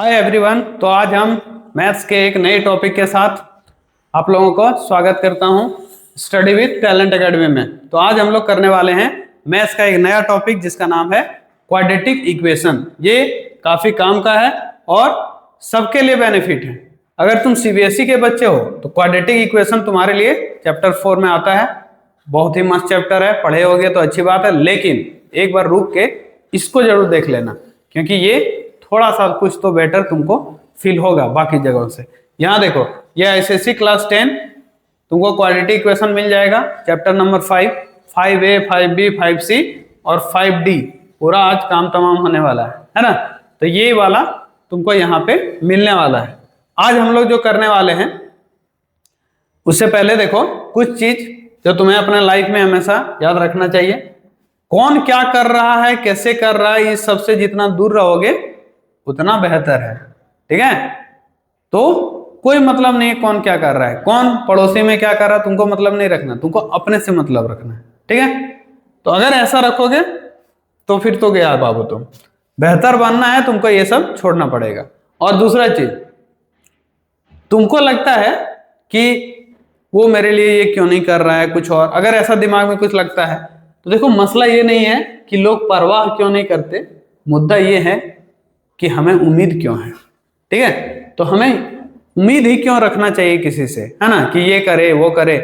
Hi everyone. तो आज हम मैथ्स के एक नए टॉपिक के साथ आप लोगों को स्वागत करता हूं स्टडी विद टैलेंट एकेडमी में। तो आज हम लोग करने वाले हैं मैथ्स का एक नया टॉपिक जिसका नाम है क्वाड्रेटिक इक्वेशन। ये काफी काम का है और सबके लिए बेनिफिट है। अगर तुम सीबीएसई के बच्चे हो तो क्वाड्रेटिक इक्वेशन तुम्हारे लिए चैप्टर 4 में आता है। बहुत ही मस्त चैप्टर है, पढ़े होगे तो अच्छी बात है, लेकिन एक बार रुक के इसको जरूर देख लेना क्योंकि ये थोड़ा सा कुछ तो बेटर तुमको फील होगा बाकी जगहों से। यहाँ देखो, ये एसएससी क्लास 10 तुमको क्वाड्रेटिक इक्वेशन मिल जाएगा, chapter number 5, 5A, 5B, 5C और 5D। पूरा आज काम तमाम होने वाला है ना। तो ये वाला तुमको यहाँ पे मिलने वाला है। आज हम लोग जो करने वाले हैं उससे पहले देखो कुछ चीज जो तुम्हें अपने लाइफ में हमेशा याद रखना चाहिए। कौन क्या कर रहा है, कैसे कर रहा है, इस सबसे जितना दूर रहोगे उतना बेहतर है। ठीक है, तो कोई मतलब नहीं कौन क्या कर रहा है, कौन पड़ोसी में क्या कर रहा है, तुमको मतलब नहीं रखना, तुमको अपने से मतलब रखना है। ठीक है, तो अगर ऐसा रखोगे तो फिर तो गया बाबू, तुम बेहतर बनना है, तुमको ये सब छोड़ना पड़ेगा। और दूसरा चीज, तुमको लगता है कि वो मेरे लिए ये क्यों नहीं कर रहा है कुछ और, अगर ऐसा दिमाग में कुछ लगता है तो देखो मसला ये नहीं है कि लोग परवाह क्यों नहीं करते, मुद्दा ये है कि हमें उम्मीद क्यों है। ठीक है, तो हमें उम्मीद ही क्यों रखना चाहिए किसी से, है ना, कि ये करे वो करे।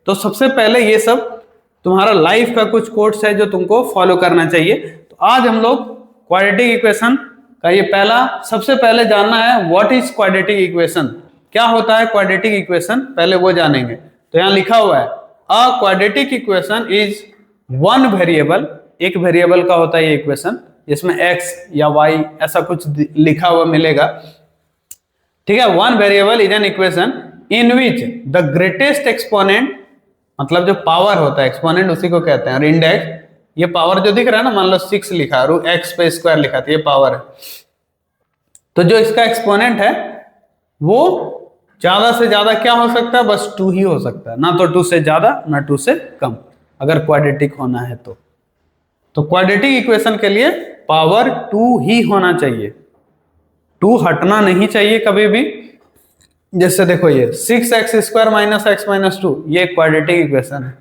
तो सबसे पहले ये सब तुम्हारा लाइफ का कुछ कोट्स है जो तुमको फॉलो करना चाहिए। तो आज हम लोग क्वाड्रेटिक इक्वेशन का ये पहला, सबसे पहले जानना है व्हाट इज क्वाड्रेटिक इक्वेशन, क्या होता है क्वाड्रेटिक इक्वेशन, पहले वो जानेंगे। तो यहाँ लिखा हुआ है a quadratic equation is one variable, एक वेरिएबल का होता है ये इक्वेशन जिसमें x या y ऐसा कुछ लिखा हुआ मिलेगा। ठीक है, one variable is an equation in which the greatest exponent, मतलब जो पावर होता है एक्सपोनेंट उसी को कहते हैं, और इंडेक्स, ये पावर जो दिख रहा है ना, मान लो 6 लिखा है, x पे स्क्वायर लिखा था, ये पावर है। तो जो इसका एक्सपोनेंट है वो ज्यादा से ज्यादा क्या हो सकता है, बस 2 ही हो सकता है, ना तो 2 से ज्यादा ना 2 से कम, अगर क्वाड्रेटिक होना है तो क्वाड्रेटिक इक्वेशन के लिए पावर 2 ही होना चाहिए, 2 हटना नहीं चाहिए कभी भी। जैसे देखो ये 6x square minus x minus 2, ये क्वाड्रेटिक इक्वेशन है।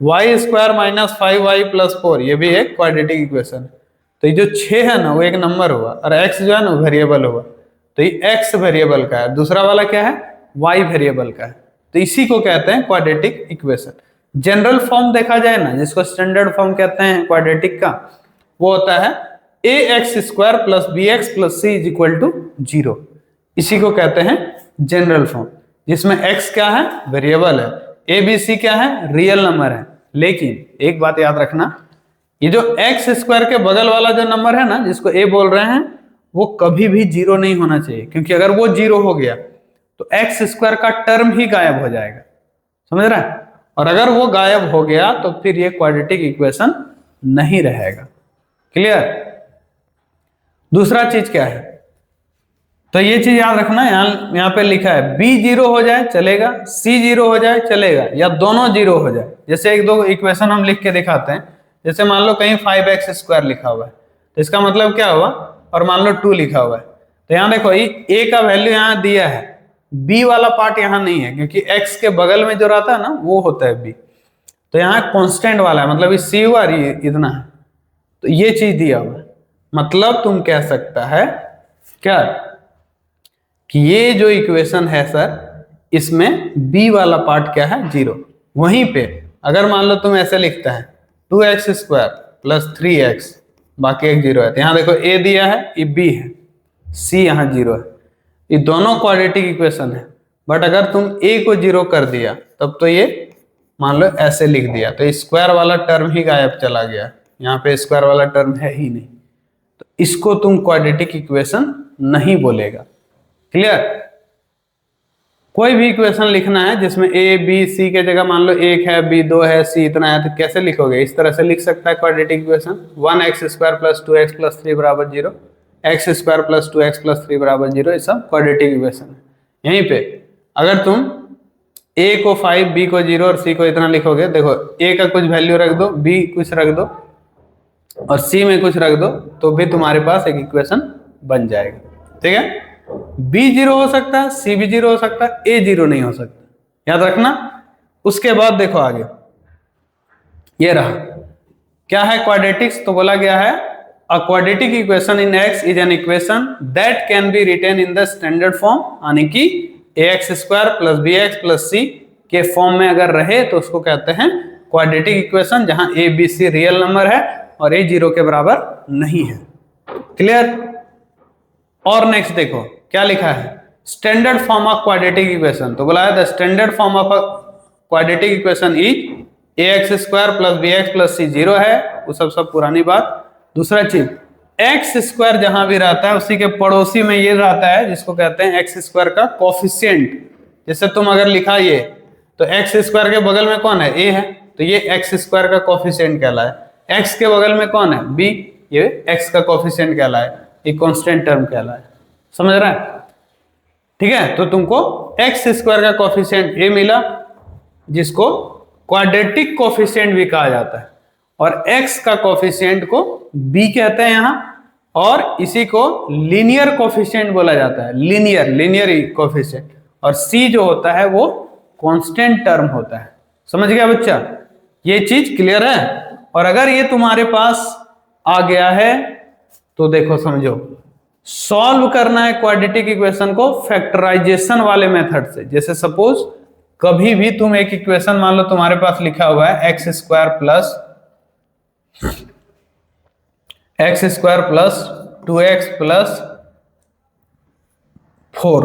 y square minus 5y plus 4, ये भी एक क्वाड्रेटिक इक्वेशन है। तो ये जो 6 है ना वो एक नंबर हुआ, और x जो है ना वेरिएबल हुआ, तो ये x वेरिएबल का है, दूसरा वाला क्या है, y वेरिएबल का है। तो इसी को कहते हैं क्वाड्रेटिक इक्वेशन। जनरल फॉर्म देखा जाए ना, जिसको स्टैंडर्ड फॉर्म कहते हैं क्वाड्रेटिक का, वो होता है ax square plus bx plus c is equal to 0। इसी को कहते हैं जनरल फॉर्म, जिसमें x क्या है, वेरिएबल है, a b c क्या है, रियल नंबर है। लेकिन एक बात याद रखना, ये जो x स्क्वायर के बगल वाला जो नंबर है ना, जिसको a बोल रहे हैं, वो कभी भी 0 नहीं होना चाहिए, क्योंकि अगर वो 0 हो गया तो x स्क्वायर का टर्म ही गायब हो जाएगा, समझ रहा है। और अगर वो गायब हो गया तो फिर ये क्वाड्रेटिक इक्वेशन नहीं रहेगा। क्लियर। दूसरा चीज क्या है, तो ये चीज याद रखना, यहाँ पे लिखा है b 0 हो जाए चलेगा, c 0 हो जाए चलेगा, या दोनों 0 हो जाए। जैसे एक दो इक्वेशन हम लिख के दिखाते हैं, जैसे मान लो कहीं 5x स्क्वायर लिखा हुआ है, तो इसका मतलब क्या हुआ, और मान लो 2 लिखा हुआ है, तो यहाँ देखो a का वैल्यू यहाँ दिया है, b वाला पार्ट यहाँ नहीं है, क्योंकि x के बगल में जो रहता है ना वो होता है b। तो यहाँ कांस्टेंट वाला है, मतलब इस c हुआ, ये इतना है, तो ये चीज दिया हुआ है। मतलब तुम कह सकता है क्या कि ये जो इक्वेशन है सर, इसमें b वाला पार्ट क्या है, 0। वहीं पे अगर मान लो तुम ऐसे लिखता है 2x स्क्वायर प्लस 3x, बाकी एक 0 है, तो यहाँ देखो a दिया है, ये b है, c यहाँ 0 है, ये दोनों क्वाड्रेटिक इक्वेशन है। बट अगर तुम a को 0 कर दिया तब तो ये मान लो ऐसे लिख दिया, तो स्क्वायर वाला टर्म ही गायब चला गया, यहाँ पे स्क्वायर वाला टर्म है ही नहीं, तो इसको तुम क्वाड्रेटिक इक्वेशन नहीं बोलेगा। क्लियर। कोई भी इक्वेशन लिखना है जिसमें a b c के जगह मान लो 1 है, b 2 है, c इतना है, तो कैसे लिखोगे, इस तरह से लिख सकता है quadratic equation, 1x square plus 2x plus 3 बराबर 0, x square plus 2x plus 3 बराबर 0, ये सब क्वाड्रेटिक इक्वेशन है। यहीं पे अगर तुम a को 5, b को 0 और c को इतना लिखोगे, देखो a का कुछ वैल्यू रख दो, b कुछ रख दो और c में कुछ रख दो, तो भी तुम्हारे पास एक इक्वेशन बन जाएगा। ठीक है, बी जीरो हो सकता है, सी भी जीरो हो सकता है, ए जीरो नहीं हो सकता, याद रखना। उसके बाद देखो आगे ये रहा, क्या है क्वाड्रेटिक्स, तो बोला गया है a quadratic equation in x is an equation that can be written in the standard form, यानी कि ax square plus b x plus c के फॉर्म में अगर रहे तो उसको कहते हैं क्वाड्रेटिक इक्वेशन, जहां a b c real number है और ए जीरो के बराबर नहीं है। क्लियर। और नेक्स्ट देखो क्या लिखा है, standard form of quadratic equation, तो बोला है the standard form of a quadratic equation is ax square plus b x plus c zero है, वो सब पुरानी बात। दूसरा चीज, एक्स स्क्वायर जहां भी रहता है उसी के पड़ोसी में ये रहता है जिसको कहते हैं एक्स स्क्वायर का कोफिशिएंट। जैसे तुम अगर लिखा ये तो एक्स स्क्वायर के बगल में कौन है, ए है, तो ये एक्स स्क्वायर का कोफिशिएंट कहलाए। एक्स के बगल में कौन है, बी, ये एक्स का कोफिशिएंट कहलाए, ये कांस्टेंट टर्म कहलाए। समझ रहा है? ठीक है, तो तुमको एक्स स्क्वायर का कोफिशिएंट ए मिला जिसको क्वाड्रेटिक कोफिशिएंट भी कहा जाता है, और x का कोफिशिएंट को b कहते हैं यहां, और इसी को लीनियर कोफिशिएंट बोला जाता है, लीनियर कोफिशिएंट, और c जो होता है वो कांस्टेंट टर्म होता है। समझ गया बच्चा? ये चीज क्लियर है? और अगर ये तुम्हारे पास आ गया है तो देखो समझो, सॉल्व करना है क्वाड्रेटिक इक्वेशन को फैक्टराइजेशन वाले मेथड से। जैसे सपोज कभी भी तुम एक इक्वेशन मान लो तुम्हारे पास लिखा हुआ है x square plus 2x plus 4,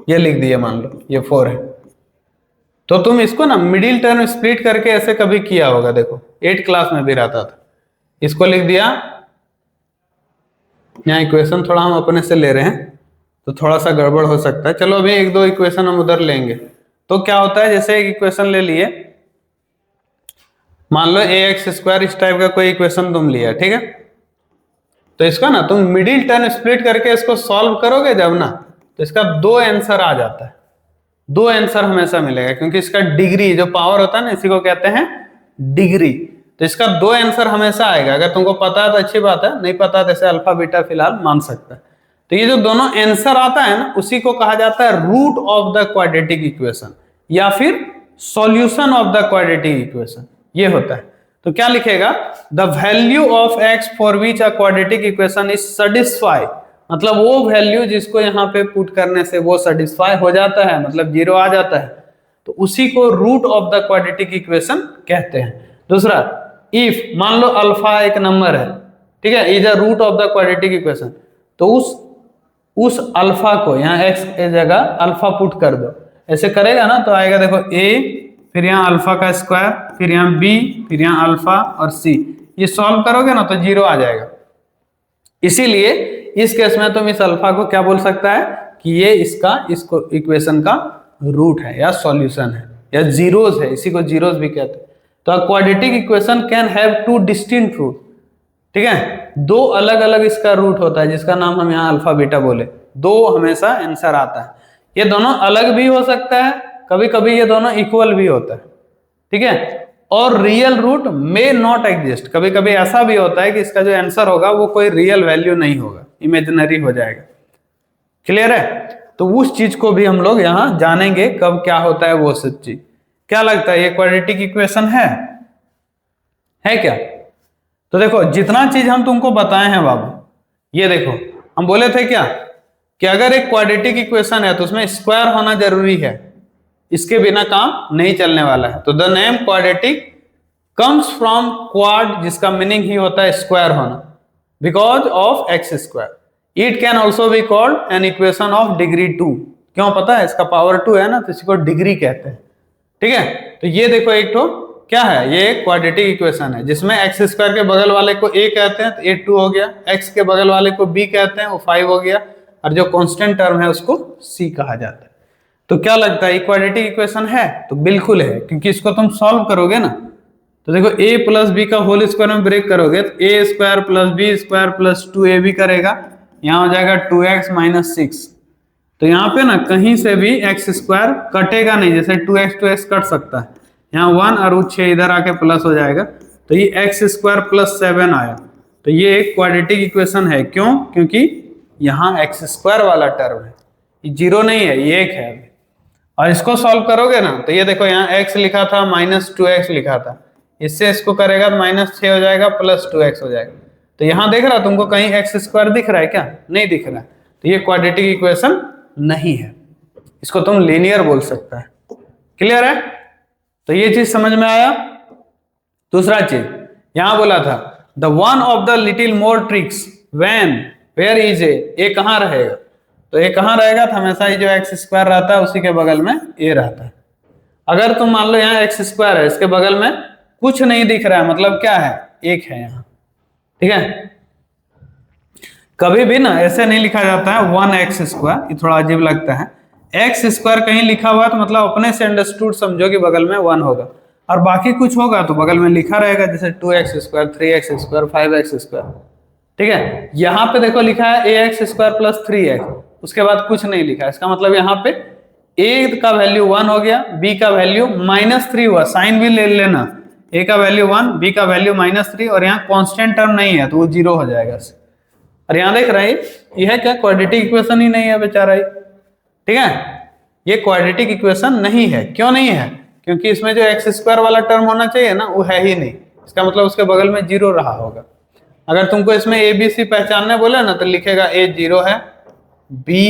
ये लिख दिया, मान लो ये 4 है, तो तुम इसको ना मिडिल टर्म स्प्लिट करके ऐसे कभी किया होगा, देखो 8 क्लास में भी रहता था। इसको लिख दिया, यहाँ इक्वेशन थोड़ा हम अपने से ले रहे हैं तो थोड़ा सा गड़बड़ हो सकता है, चलो अभी एक दो इक्वेशन हम उधर लेंगे। तो क्या होता है, जैसे एक इक्वेशन ले लिए, मान लो ax स्क्वायर, इस टाइप का कोई इक्वेशन तुम लिया, ठीक है, तो इसका ना तुम मिडिल टर्म स्प्लिट करके इसको सॉल्व करोगे जब ना, तो इसका 2 आंसर आ जाता है, 2 आंसर हमेशा मिलेगा, क्योंकि इसका डिग्री जो पावर होता है ना, इसी को कहते हैं डिग्री, तो इसका 2 आंसर हमेशा आएगा। अगर तुमको पता है तो अच्छी बात है, नहीं पता तो ऐसे अल्फा बीटा फिलहाल मान सकता है। तो ये जो दोनों आंसर आता है ना, उसी को कहा जाता है root of the quadratic equation, या फिर solution of the quadratic equation, ये होता है। तो क्या लिखेगा, the value of x for which a quadratic equation is satisfy, मतलब वो वैल्यू जिसको यहाँ पे पुट करने से वो सेटिस्फाई हो जाता है, मतलब 0 आ जाता है, तो उसी को root of the quadratic equation कहते हैं। दूसरा, इफ मान लो अल्फा एक नंबर है, ठीक है, is a root of the quadratic equation, तो उस अल्फा को यहाँ x की जगह अल्फा पुट कर दो, ऐसे करेगा ना तो आएगा, देखो a, फिर यहाँ अल्फा का स्क्वायर, फिर यहाँ b, फिर यहाँ अल्फा और c, ये सॉल्व करोगे ना तो 0 आ जाएगा। इसीलिए इस केस में तुम इस अल्फा को क्या बोल सकता है कि ये इसको इक्वेशन का रूट है या सॉल्यूशन है या जीरोस है, इसी को जीरोस भी कहते हैं। तो quadratic equation can have 2 distinct root, ठीक है, 2 अलग अलग इसका रूट होता है, जिसका नाम हम यहाँ अल्फा बीटा बोले, 2 हमेशा आंसर आता है। ये दोनों अलग भी हो सकता है, कभी कभी ये दोनों इक्वल भी होता है, ठीक है, और real root may not exist, कभी कभी ऐसा भी होता है कि इसका जो आंसर होगा वो कोई रियल वैल्यू नहीं होगा, इमेजिनरी हो जाएगा। क्लियर है? तो उस चीज को भी हम लोग यहाँ जानेंगे कब क्या होता है वो सब चीज। क्या लगता है, ये क्वाड्रेटिक इक्वेशन है क्या? तो देखो जितना चीज हम तुमको बताए हैं बाबू, ये देखो हम बोले थे क्या कि अगर एक क्वाड्रेटिक इक्वेशन है तो उसमें स्क्वायर होना जरूरी है, इसके बिना काम नहीं चलने वाला है। तो the name quadratic comes from quad, जिसका मीनिंग ही होता है स्क्वायर होना, because of x square. It can also be called an equation of degree 2, क्यों पता है, इसका पावर 2 है ना, तो इसी को डिग्री कहते हैं, ठीक है। तो ये देखो एक तो क्या है, ये क्वाड्रेटिक इक्वेशन है जिसमें एक्स स्क्वायर के बगल वाले को a कहते हैं तो a 2 हो गया, x के बगल वाले को b कहते हैं वो 5 हो गया, और जो कांस्टेंट टर्म है उसको c कहा जाता है। तो क्या लगता है, क्वाड्रेटिक इक्वेशन है? तो बिल्कुल है, क्योंकि इसको तुम सॉल्व करोगे ना, तो देखो a प्लस बी का होल स्क्वायर में ब्रेक करोगे तो a square plus b square plus 2ab करेगा, यहाँ हो जाएगा 2x माइनस 6। तो यहाँ पे ना कहीं से भी एक्स स्क्वायर कटेगा नहीं, जैसे 2x कट सकता है, यहाँ 1 और 6 इधर आके प्लस हो जाएगा, तो ये एक्स स्क्वायर प्लस 7 आया। तो ये एक क्वाड्रेटिक इक्वेशन है, क्यों? क्योंकि यहाँ एक्स स्क्वायर वाला टर्म है, ये 0 नहीं है, ये 1 है अभी। और इसको सॉल्व करोगे ना तो ये देखो यहाँ x लिखा था -2x लिखा था, इससे इसको करेगा तो -6 हो जाएगा प्लस 2x हो जाएगा। तो यहाँ देख रहा तुमको कहीं एक्स स्क्वायर दिख रहा है क्या? नहीं दिख रहा है, तो ये क्वाड्रेटिक इक्वेशन नहीं है, इसको तुम लीनियर बोल सकता है। क्लियर है? तो ये चीज समझ में आया। दूसरा चीज यहां बोला था the one of the little more tricks when where is a कहां रहेगा? तो ए कहां रहेगा? तो हमेशा ये जो एक्स स्क्वायर रहता है उसी के बगल में ए रहता है। अगर तुम मान लो यहाँ एक्स स्क्वायर है, इसके बगल में कुछ नहीं दिख रहा है, मतलब क्या है? 1 है यहाँ। ठीक है, कभी भी ना ऐसे नहीं लिखा जाता है 1x स्क्वायर, ये थोड़ा अजीब लगता है। एक्स स्क्वायर कहीं लिखा हुआ तो मतलब अपने से अंडरस्टूड समझो कि बगल में 1 होगा, और बाकी कुछ होगा तो बगल में लिखा रहेगा, जैसे 2x square, 3x square, 5x square. ठीक है, यहाँ पे देखो लिखा है ax स्क्वायर प्लस 3x, उसके बाद कुछ नहीं लिखा है, इसका मतलब यहाँ पे a का वैल्यू 1 हो गया, b का वैल्यू -3 हुआ, साइन भी ले लेना, a का वैल्यू 1, b का वैल्यू -3, और यहाँ कांस्टेंट टर्म नहीं है तो वो 0 हो जाएगा। और यहाँ देख रहे हैं यह क्या क्वाड्रेटिक इक्वेशन ही नहीं है बेचारा। ठीक है, ये क्वाड्रेटिक इक्वेशन नहीं है। क्यों नहीं है? क्योंकि इसमें जो एक्स स्क्वायर वाला टर्म होना चाहिए ना वो है ही नहीं, इसका मतलब उसके बगल में 0 रहा होगा। अगर तुमको इसमें ए बी सी पहचानने बोले ना तो लिखेगा a 0 है, b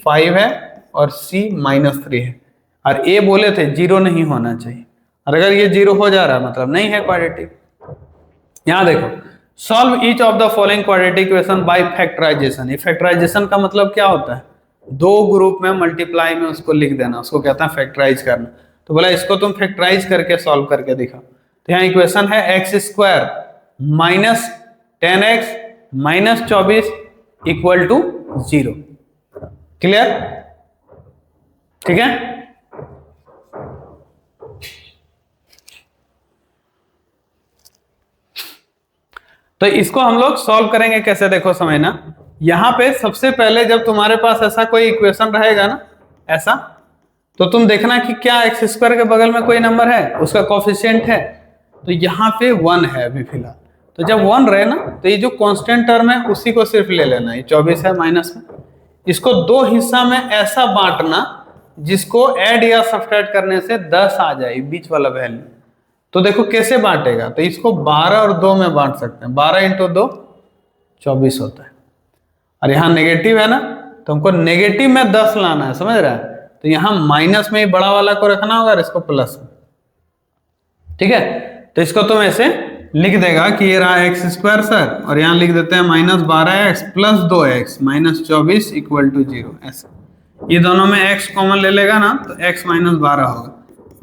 5 है और c -3 है, और a बोले थे 0 नहीं होना चाहिए, और अगर ये 0 हो जा रहा है मतलब नहीं है क्वाड्रेटिक। यहाँ देखो solve each of the following quadratic equation by factorisation. ये फैक्टराइजेशन का मतलब क्या होता है? 2 ग्रुप में मल्टीप्लाई में उसको लिख देना, उसको कहता है फैक्टराइज करना। तो बोला इसको तुम फैक्टराइज करके सॉल्व करके दिखाओ। तो यहाँ इक्वेशन है x square -10x -24 equal to 0। Clear? ठीक है, तो इसको हम लोग सॉल्व करेंगे कैसे, देखो समझना। यहां पे सबसे पहले जब तुम्हारे पास ऐसा कोई इक्वेशन रहेगा ना ऐसा, तो तुम देखना कि क्या एक्स स्क्वायर के बगल में कोई नंबर है, उसका कोफिशिएंट है। तो यहाँ पे 1 है अभी फिलहाल, तो जब 1 रहे ना तो ये जो कांस्टेंट टर्म है उसी को सिर्फ ले लेना, ये 24 है माइनस में, इसको 2 हिस्सा में ऐसा बांटना जिसको ऐड या सब्ट्रैक्ट करने से 10 आ जाए बीच वाला वैल्यू। तो देखो कैसे बांटेगा, तो इसको 12 और 2 में बांट सकते हैं, 12 × 2 24 होता है, और यहाँ नेगेटिव है ना तो हमको नेगेटिव में 10 लाना है, समझ रहा है? तो यहाँ माइनस में ही बड़ा वाला को रखना होगा और इसको प्लस में। ठीक है, तो इसको तुम ऐसे लिख देगा कि ये रहा एक्स स्क्वायर सर, और यहाँ लिख देते हैं -12x + 2x -24 इक्वल टू 0। ऐसे ये दोनों में x कॉमन ले लेगा ना तो x -12 होगा,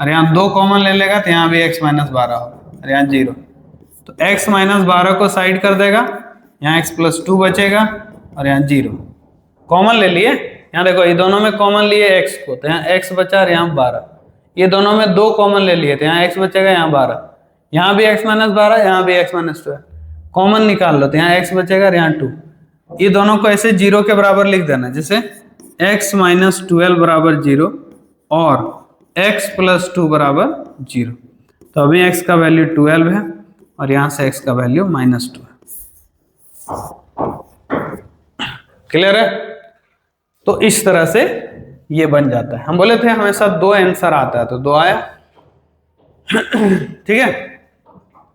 और यहाँ 2 कॉमन ले लेगा तो यहाँ भी x -12 होगा, और यहाँ 0। तो x -12 को साइड कर देगा, यहाँ x + 2 बचेगा, और यहाँ 0 कॉमन ले लिए। यहाँ देखो ये दोनों में कॉमन लिए x को, तो यहाँ x बचा और यहाँ 12। ये दोनों में 2 कॉमन ले लिए, तो यहाँ x बचेगा, यहाँ 12, यहाँ भी x -12, यहाँ भी x -12, कॉमन निकाल लो तो यहाँ x बचेगा और यहाँ 2। ये दोनों को ऐसे 0 के बराबर लिख देना, जैसे x - 12 = 0 और x + 2 = 0। तो अभी x का वैल्यू 12 है और यहाँ से x का वैल्यू -2 है। क्लियर है? तो इस तरह से ये बन जाता है। हम बोले थे हमेशा 2 आंसर आता है, तो 2 आया। ठीक है,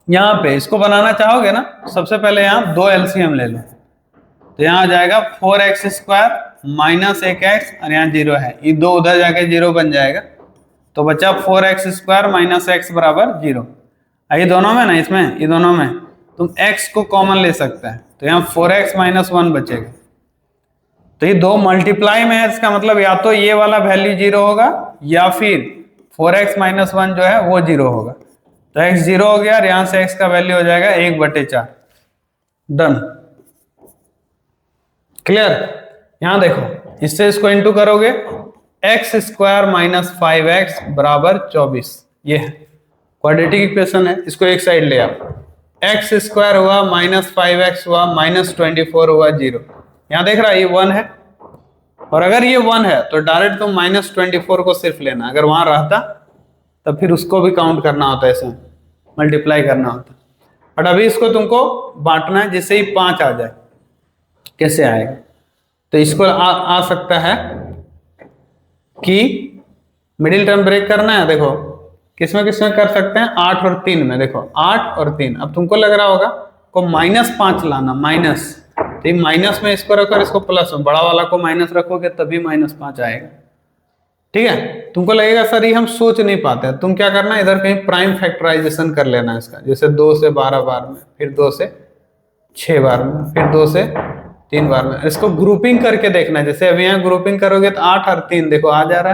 यहाँ पे इसको बनाना चाहोगे ना, सबसे पहले यहाँ 2 LCM ले लो, तो यहाँ आ जाएगा 4x² - 1x, और यहाँ 0 है, ये 2 उधर जाके 0 बन जाएगा, तो बचा 4x² - x = 0। ये दोनों में ना, इसमें ये दोनों में तुम x को कॉमन ले सकते हैं, तो यहाँ 4x - 1 बचेगा। तो ये 2 मल्टीप्लाई में है, इसका मतलब या तो ये वाला वैल्यू 0 होगा या फिर 4x - 1 जो है वो 0 होगा। तो x 0 हो गया और यहाँ से x का वैल्यू हो जाएगा 1/4। डन। क्लियर? यहाँ देखो इससे इसको इंटू करोगे, x² - 5x = 24। ये है क्वाड्रेटिक इक्वेशन है, इसको एक साइड ले आओ। x² हुआ -5x हुआ -24 हुआ 0। यहाँ देख रहा है ये 1 है, और अगर ये 1 है तो डायरेक्ट तुम -24 को सिर्फ लेना, अगर वहां रहता तब फिर उसको भी काउंट करना होता है, ऐसे मल्टीप्लाई करना होता। बट अभी इसको तुमको बांटना है जिससे ही 5 आ जाए। कैसे आएगा? तो इसको आ सकता है कि मिडिल टर्म ब्रेक करना है। देखो किसमें किसमें कर सकते हैं, 8 और 3 में। देखो 8 और 3, अब तुमको लग रहा होगा को -5 लाना, माइनस, तो माइनस में इसको रखो और इसको प्लस में, बड़ा वाला को माइनस रखोगे तभी -5 आएगा। ठीक है, तुमको लगेगा सर ये हम सोच नहीं पाते, तुम क्या करना, इधर कहीं प्राइम फैक्टराइजेशन कर लेना इसका, जैसे 2 से 12 बार में, फिर 2 से 6 बार में, फिर 2 से 3 बार में। इसको ग्रुपिंग करके देखना है, जैसे अभी यहाँ ग्रुपिंग करोगे तो 8 और 3 देखो आ जा रहा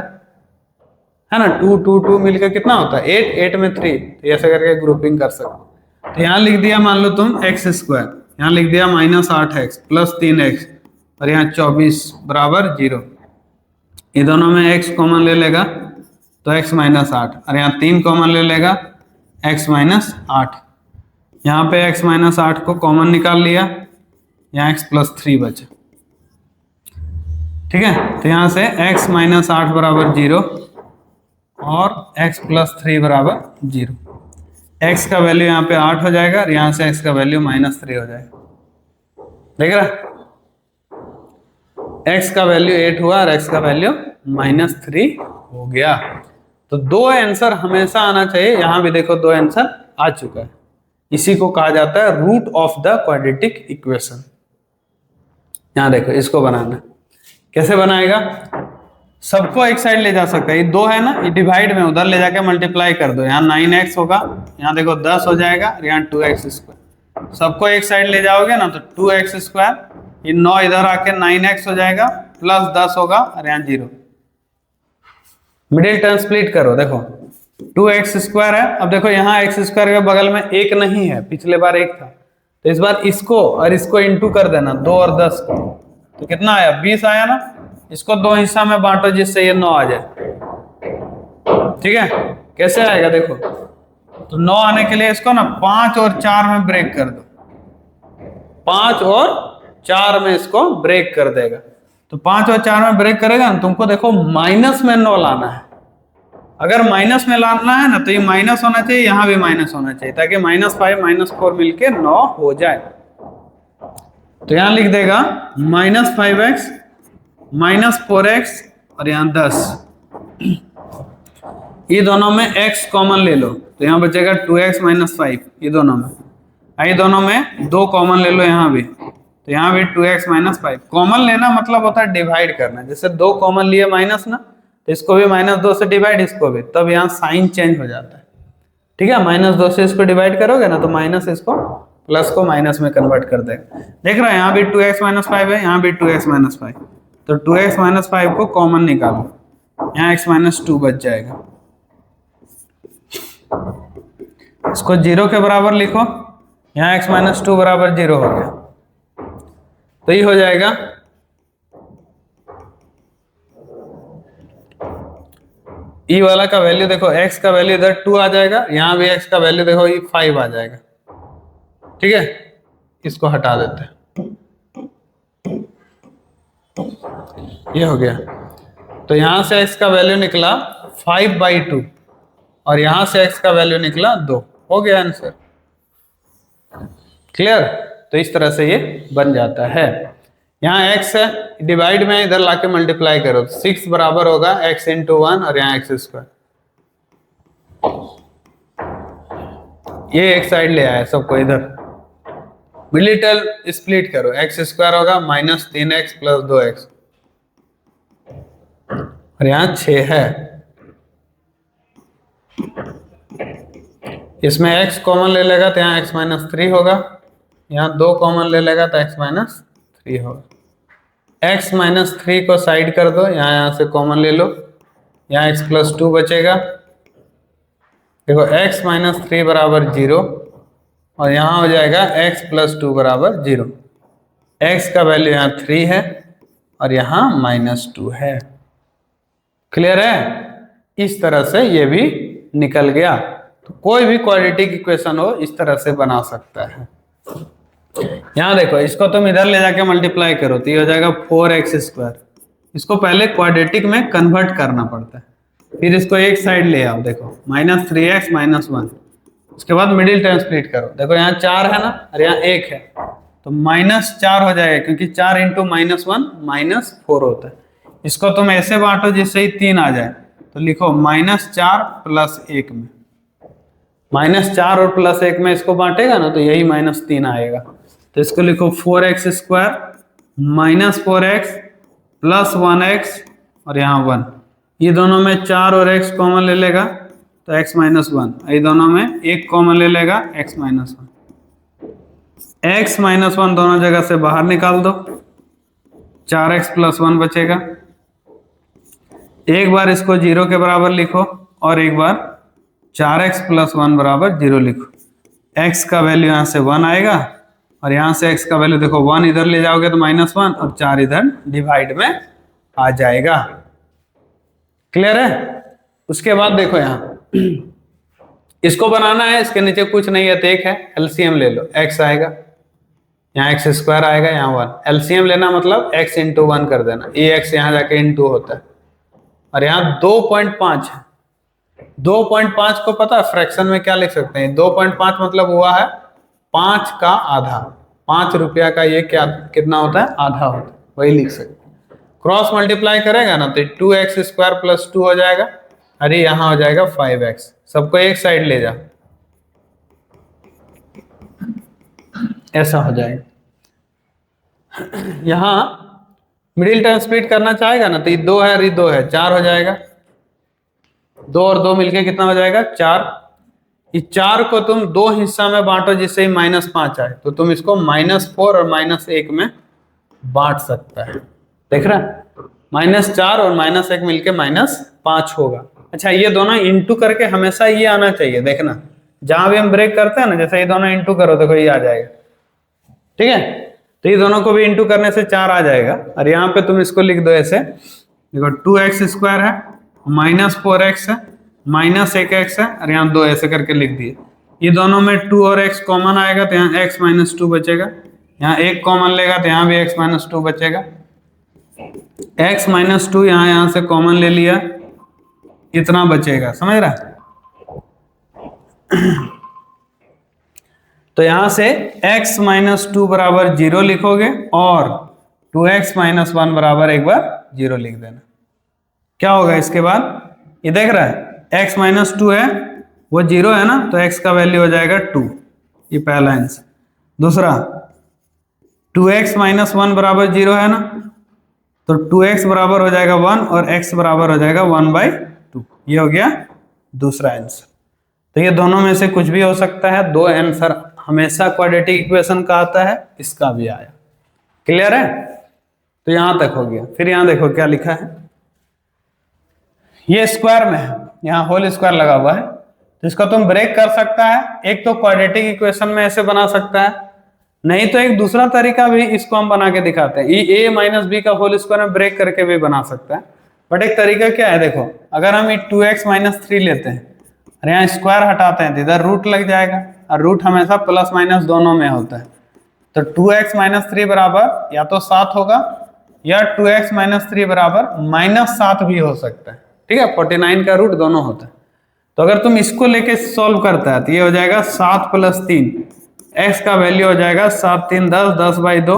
है ना, 2 2 2 मिलकर कितना होता है 8, 8 में 3, तो ऐसे करके ग्रुपिंग कर सकते। तो यहाँ लिख दिया, मान लो तुम x², यहाँ लिख दिया -8x प्लस 3x, और यहाँ 24 बराबर 0। ये दोनों में x कॉमन ले लेगा तो x -8, और यहाँ 3 कॉमन ले लेगा x -8। यहाँ पे x -8 को कॉमन निकाल लिया, यहाँ x + 3 बचा। ठीक है, तो यहाँ से x -8 बराबर 0 और x + 3 बराबर 0। x का वैल्यू यहाँ पे 8 हो जाएगा और यहाँ से x का वैल्यू -3 हो जाएगा। देख रहा, x का वैल्यू 8 हुआ और x का वैल्यू -3 हो गया। तो 2 आंसर हमेशा आना चाहिए। यहाँ भी देखो 2 आंसर आ चुका है। इसी को कहा जाता है root of the quadratic equation. यहाँ देखो इसको बनाना, कैसे बनाएगा, सबको एक साइड ले जा सकता है। ये 2 है ना, ये डिवाइड में उधर ले जाके मल्टीप्लाई कर दो, यहाँ 9x होगा, यहाँ देखो 10 हो जाएगा, यहाँ 2x²। सबको एक साइड ले जाओगे ना तो 2x², ये 9 इधर आके 9x हो जाएगा, प्लस 10 होगा और यहाँ 0। मिडिल टर्म स्प्लिट करो, देखो 2x² है। अब देखो यहाँ x² के बगल में 1 नहीं है, पिछले बार 1 था, तो इस बार इसको और इसको इंटू कर देना, 2 और 10 को, तो कितना आया 20 आया ना। इसको 2 हिस्सा में बांटो जिससे ये 9 आ जाए। ठीक है, कैसे आएगा देखो, तो 9 आने के लिए इसको ना 5 और 4 में ब्रेक कर दो, 5 और 4 में इसको ब्रेक कर देगा। तो 5 और 4 में ब्रेक करेगा ना, तुमको देखो माइनस में 9 लाना है। अगर माइनस में लाना है ना तो ये माइनस होना चाहिए, यहाँ भी माइनस होना चाहिए, ताकि -5 -4 मिलके 9 हो जाए। तो यहाँ लिख देगा -5x -4x और यहाँ 10। ये दोनों में x कॉमन ले लो तो यहाँ बचेगा 2x -5, ये दोनों में। ये दोनों में 2 कॉमन ले लो यहाँ भी, तो यहाँ भी 2x -5। कॉमन लेना मतलब होता है डिवाइड करना, जैसे 2 कॉमन लिए माइनस ना, तो इसको भी -2 से डिवाइड, इसको भी, तब यहाँ साइन चेंज हो जाता है। ठीक है, -2 से इसको डिवाइड करोगे ना तो माइनस इसको प्लस को माइनस में कन्वर्ट कर देगा। देख रहे हैं यहाँ भी 2x -5 है, यहाँ भी 2x -5, तो 2x -5 को कॉमन निकालो, यहाँ x -2 बच जाएगा। इसको 0 के बराबर लिखो, यहाँ x -2 बराबर 0 हो गया, तो ये हो जाएगा ई वाला का वैल्यू देखो, x का वैल्यू इधर 2 आ जाएगा, यहाँ भी x का वैल्यू देखो ये 5 आ जाएगा। ठीक है, इसको हटा देते हैं, ये हो गया। तो यहां से x का वैल्यू निकला 5/2 और यहां से x का वैल्यू निकला 2, हो गया आंसर। क्लियर, तो इस तरह से ये बन जाता है। यहाँ x है, डिवाइड में इधर लाके मल्टीप्लाई करो, 6 बराबर होगा x × 1 और यहाँ x²। ये एक साइड ले आया सबको इधर, मिडिल स्प्लिट करो, x² होगा -3x + 2x, और यहाँ 6 है। इसमें x कॉमन ले लेगा तो यहाँ x -3 होगा, यहाँ 2 कॉमन ले लेगा तो x -3 होगा। x -3 को साइड कर दो, यहाँ से कॉमन ले लो, यहाँ x + 2 बचेगा। देखो x -3 बराबर 0 और यहाँ हो जाएगा x + 2 बराबर 0। x का वैल्यू यहाँ 3 है और यहाँ -2 है। क्लियर है, इस तरह से ये भी निकल गया। तो कोई भी क्वाड्रेटिक इक्वेशन हो इस तरह से बना सकता है। यहाँ देखो, इसको तुम इधर ले जाके मल्टीप्लाई करो तो ये हो जाएगा 4x²। इसको पहले क्वाड्रेटिक में कन्वर्ट करना पड़ता है, फिर इसको एक साइड ले आओ, देखो -3x -1, उसके बाद मिडिल टर्म स्प्लिट करो। देखो यहाँ 4 है ना और यहाँ 1 है, तो -4 हो जाएगा, क्योंकि 4 इंटू -1 -4 होता है। इसको तुम ऐसे बांटो जिससे ही 3 आ जाए, तो लिखो -4 प्लस 1 में, -4 और +1 में इसको बांटेगा ना तो यही -3 आएगा। तो इसको लिखो 4x² -4x प्लस 1x और यहाँ 1। ये दोनों में 4 और x कॉमन ले लेगा तो x - 1, ये दोनों में 1 कॉमन ले लेगा x - 1। x - 1 दोनों जगह से बाहर निकाल दो, 4x + 1 बचेगा। एक बार इसको 0 के बराबर लिखो और एक बार 4x + 1 बराबर 0 लिखो। x का वैल्यू यहाँ से 1 आएगा और यहाँ से x का वैल्यू देखो 1 इधर ले जाओगे तो -1 और 4 इधर डिवाइड में आ जाएगा। क्लियर है? उसके बाद देखो यहाँ इसको बनाना है, इसके नीचे कुछ नहीं है तो एक है, एलसीएम ले लो, x आएगा, यहाँ x² आएगा, यहाँ 1। एलसीएम लेना मतलब x × 1 कर देना, ये x यहाँ जाके × होता है और यहाँ 2.5 है। 2.5 को पता है फ्रैक्शन में क्या लिख सकते हैं? 2.5 मतलब हुआ है 5 का आधा। 5 रुपया का ये क्या कितना होता है? आधा होता है, वही लिख सकते हैं। क्रॉस मल्टीप्लाई करेगा ना तो 2x² + 2 हो जाएगा, अरे यहाँ हो जाएगा 5x। सबको एक साइड ले जा, ऐसा हो जाएगा। यहाँ मिडिल टर्म स्प्लिट करना चाहेगा ना तो ये 2 है और ये 2 है, 4 हो जाएगा। 2 और 2 मिलके कितना हो जाएगा? 4। इस 4 को तुम 2 हिस्सा में बांटो जिससे -5 आए, तो तुम इसको -4 और -1 में बांट सकता है। देख रहा है? -4 और -1 मिलके -5 होगा। अच्छा, ये दोनों इंटू करके हमेशा ये आना चाहिए, देखना जहां भी हम ब्रेक करते हैं ना, जैसे ये दोनों इंटू करो देखो ये आ जाएगा, ठीक है? तो ये दोनों को भी इंटू करने से 4 आ जाएगा और यहाँ पे तुम इसको लिख दो ऐसे, देखो 2x² है, -4x है, -1x है और यहाँ 2 ऐसे करके लिख दिए। ये दोनों में 2 और x कॉमन आएगा तो यहाँ x - 2 बचेगा, यहाँ 1 कॉमन लेगा तो यहाँ भी x - 2 बचेगा। x - 2 यहाँ से कॉमन ले लिया, इतना बचेगा, समझ रहा है? तो यहां से x - 2 बराबर 0 लिखोगे और 2x - 1 बराबर एक बार 0 लिख देना। क्या होगा इसके बाद? ये देख रहा है x - 2 है, वो 0 है ना, तो x का वैल्यू हो जाएगा 2, ये पहला आंसर। दूसरा 2x - 1 बराबर 0 है ना, तो 2x बराबर हो जाएगा 1 और x बराबर हो जाएगा 1/2, ये हो गया दूसरा आंसर। तो ये दोनों में से कुछ भी हो सकता है, 2 आंसर हमेशा क्वाड्रेटिक इक्वेशन का आता है, इसका भी आया। क्लियर है? तो यहां तक हो गया। फिर यहां देखो क्या लिखा है, ये स्क्वायर में है, यहाँ होल स्क्वायर लगा हुआ है, तो इसको तुम ब्रेक कर सकता है। एक तो क्वाड्रेटिक इक्वेशन में ऐसे बना सकता है, नहीं तो एक दूसरा तरीका भी इसको हम बना के दिखाते हैं, a - b का होल स्क्वायर में ब्रेक करके भी बना सकता है। बट एक तरीका क्या है, देखो अगर हम 2x - 3 लेते हैं और यहाँ स्क्वायर हटाते हैं तो इधर रूट लग जाएगा और रूट हमेशा प्लस माइनस दोनों में होता है। तो 2x - 3 बराबर या तो 7 होगा या 2x - 3 बराबर -7 भी हो सकता है, ठीक है? 49 का रूट दोनों होता है। तो अगर तुम इसको लेके सॉल्व करता है तो ये हो जाएगा 7 + 3, x का वैल्यू हो जाएगा 7 - 3 = 10, 10/2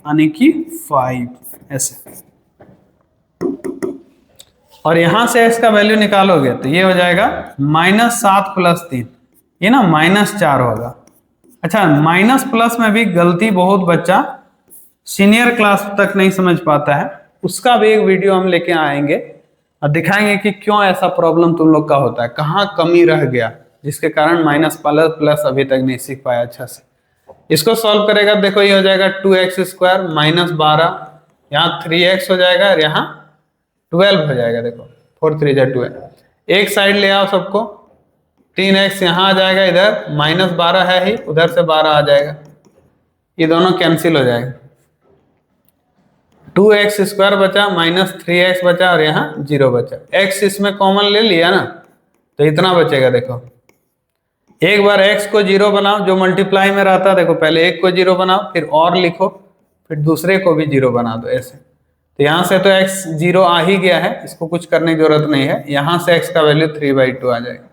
यानी कि 5 ऐसे। और यहां से x का वैल्यू निकालोगे तो ये हो जाएगा -7 + 3, ये ना -4 होगा। अच्छा, माइनस प्लस में भी गलती बहुत बच्चा सीनियर क्लास तक नहीं समझ पाता है, उसका भी एक वीडियो हम लेके आएंगे और दिखाएंगे कि क्यों ऐसा प्रॉब्लम तुम लोग का होता है, कहाँ कमी रह गया जिसके कारण माइनस प्लस अभी तक नहीं सीख पाया अच्छा से। इसको सॉल्व करेगा, देखो ये हो जाएगा 2x² -12, यहाँ 3x हो जाएगा और यहाँ 12 हो जाएगा। देखो 4 3 = 12, एक साइड ले आओ सबको, 3x यहाँ आ जाएगा, इधर -12 है ही, उधर से 12 आ जाएगा, ये दोनों कैंसिल हो जाएगा। 2x² बचा, -3x बचा और यहाँ 0 बचा। x इसमें कॉमन ले लिया ना तो इतना बचेगा। देखो एक बार x को 0 बनाओ, जो मल्टीप्लाई में रहता है, देखो पहले एक को 0 बनाओ, फिर और लिखो, फिर दूसरे को भी 0 बना दो ऐसे। तो यहाँ से तो x 0 आ ही गया है, इसको कुछ करने की जरूरत नहीं है। यहाँ से x का वैल्यू 3/2 आ जाएगा।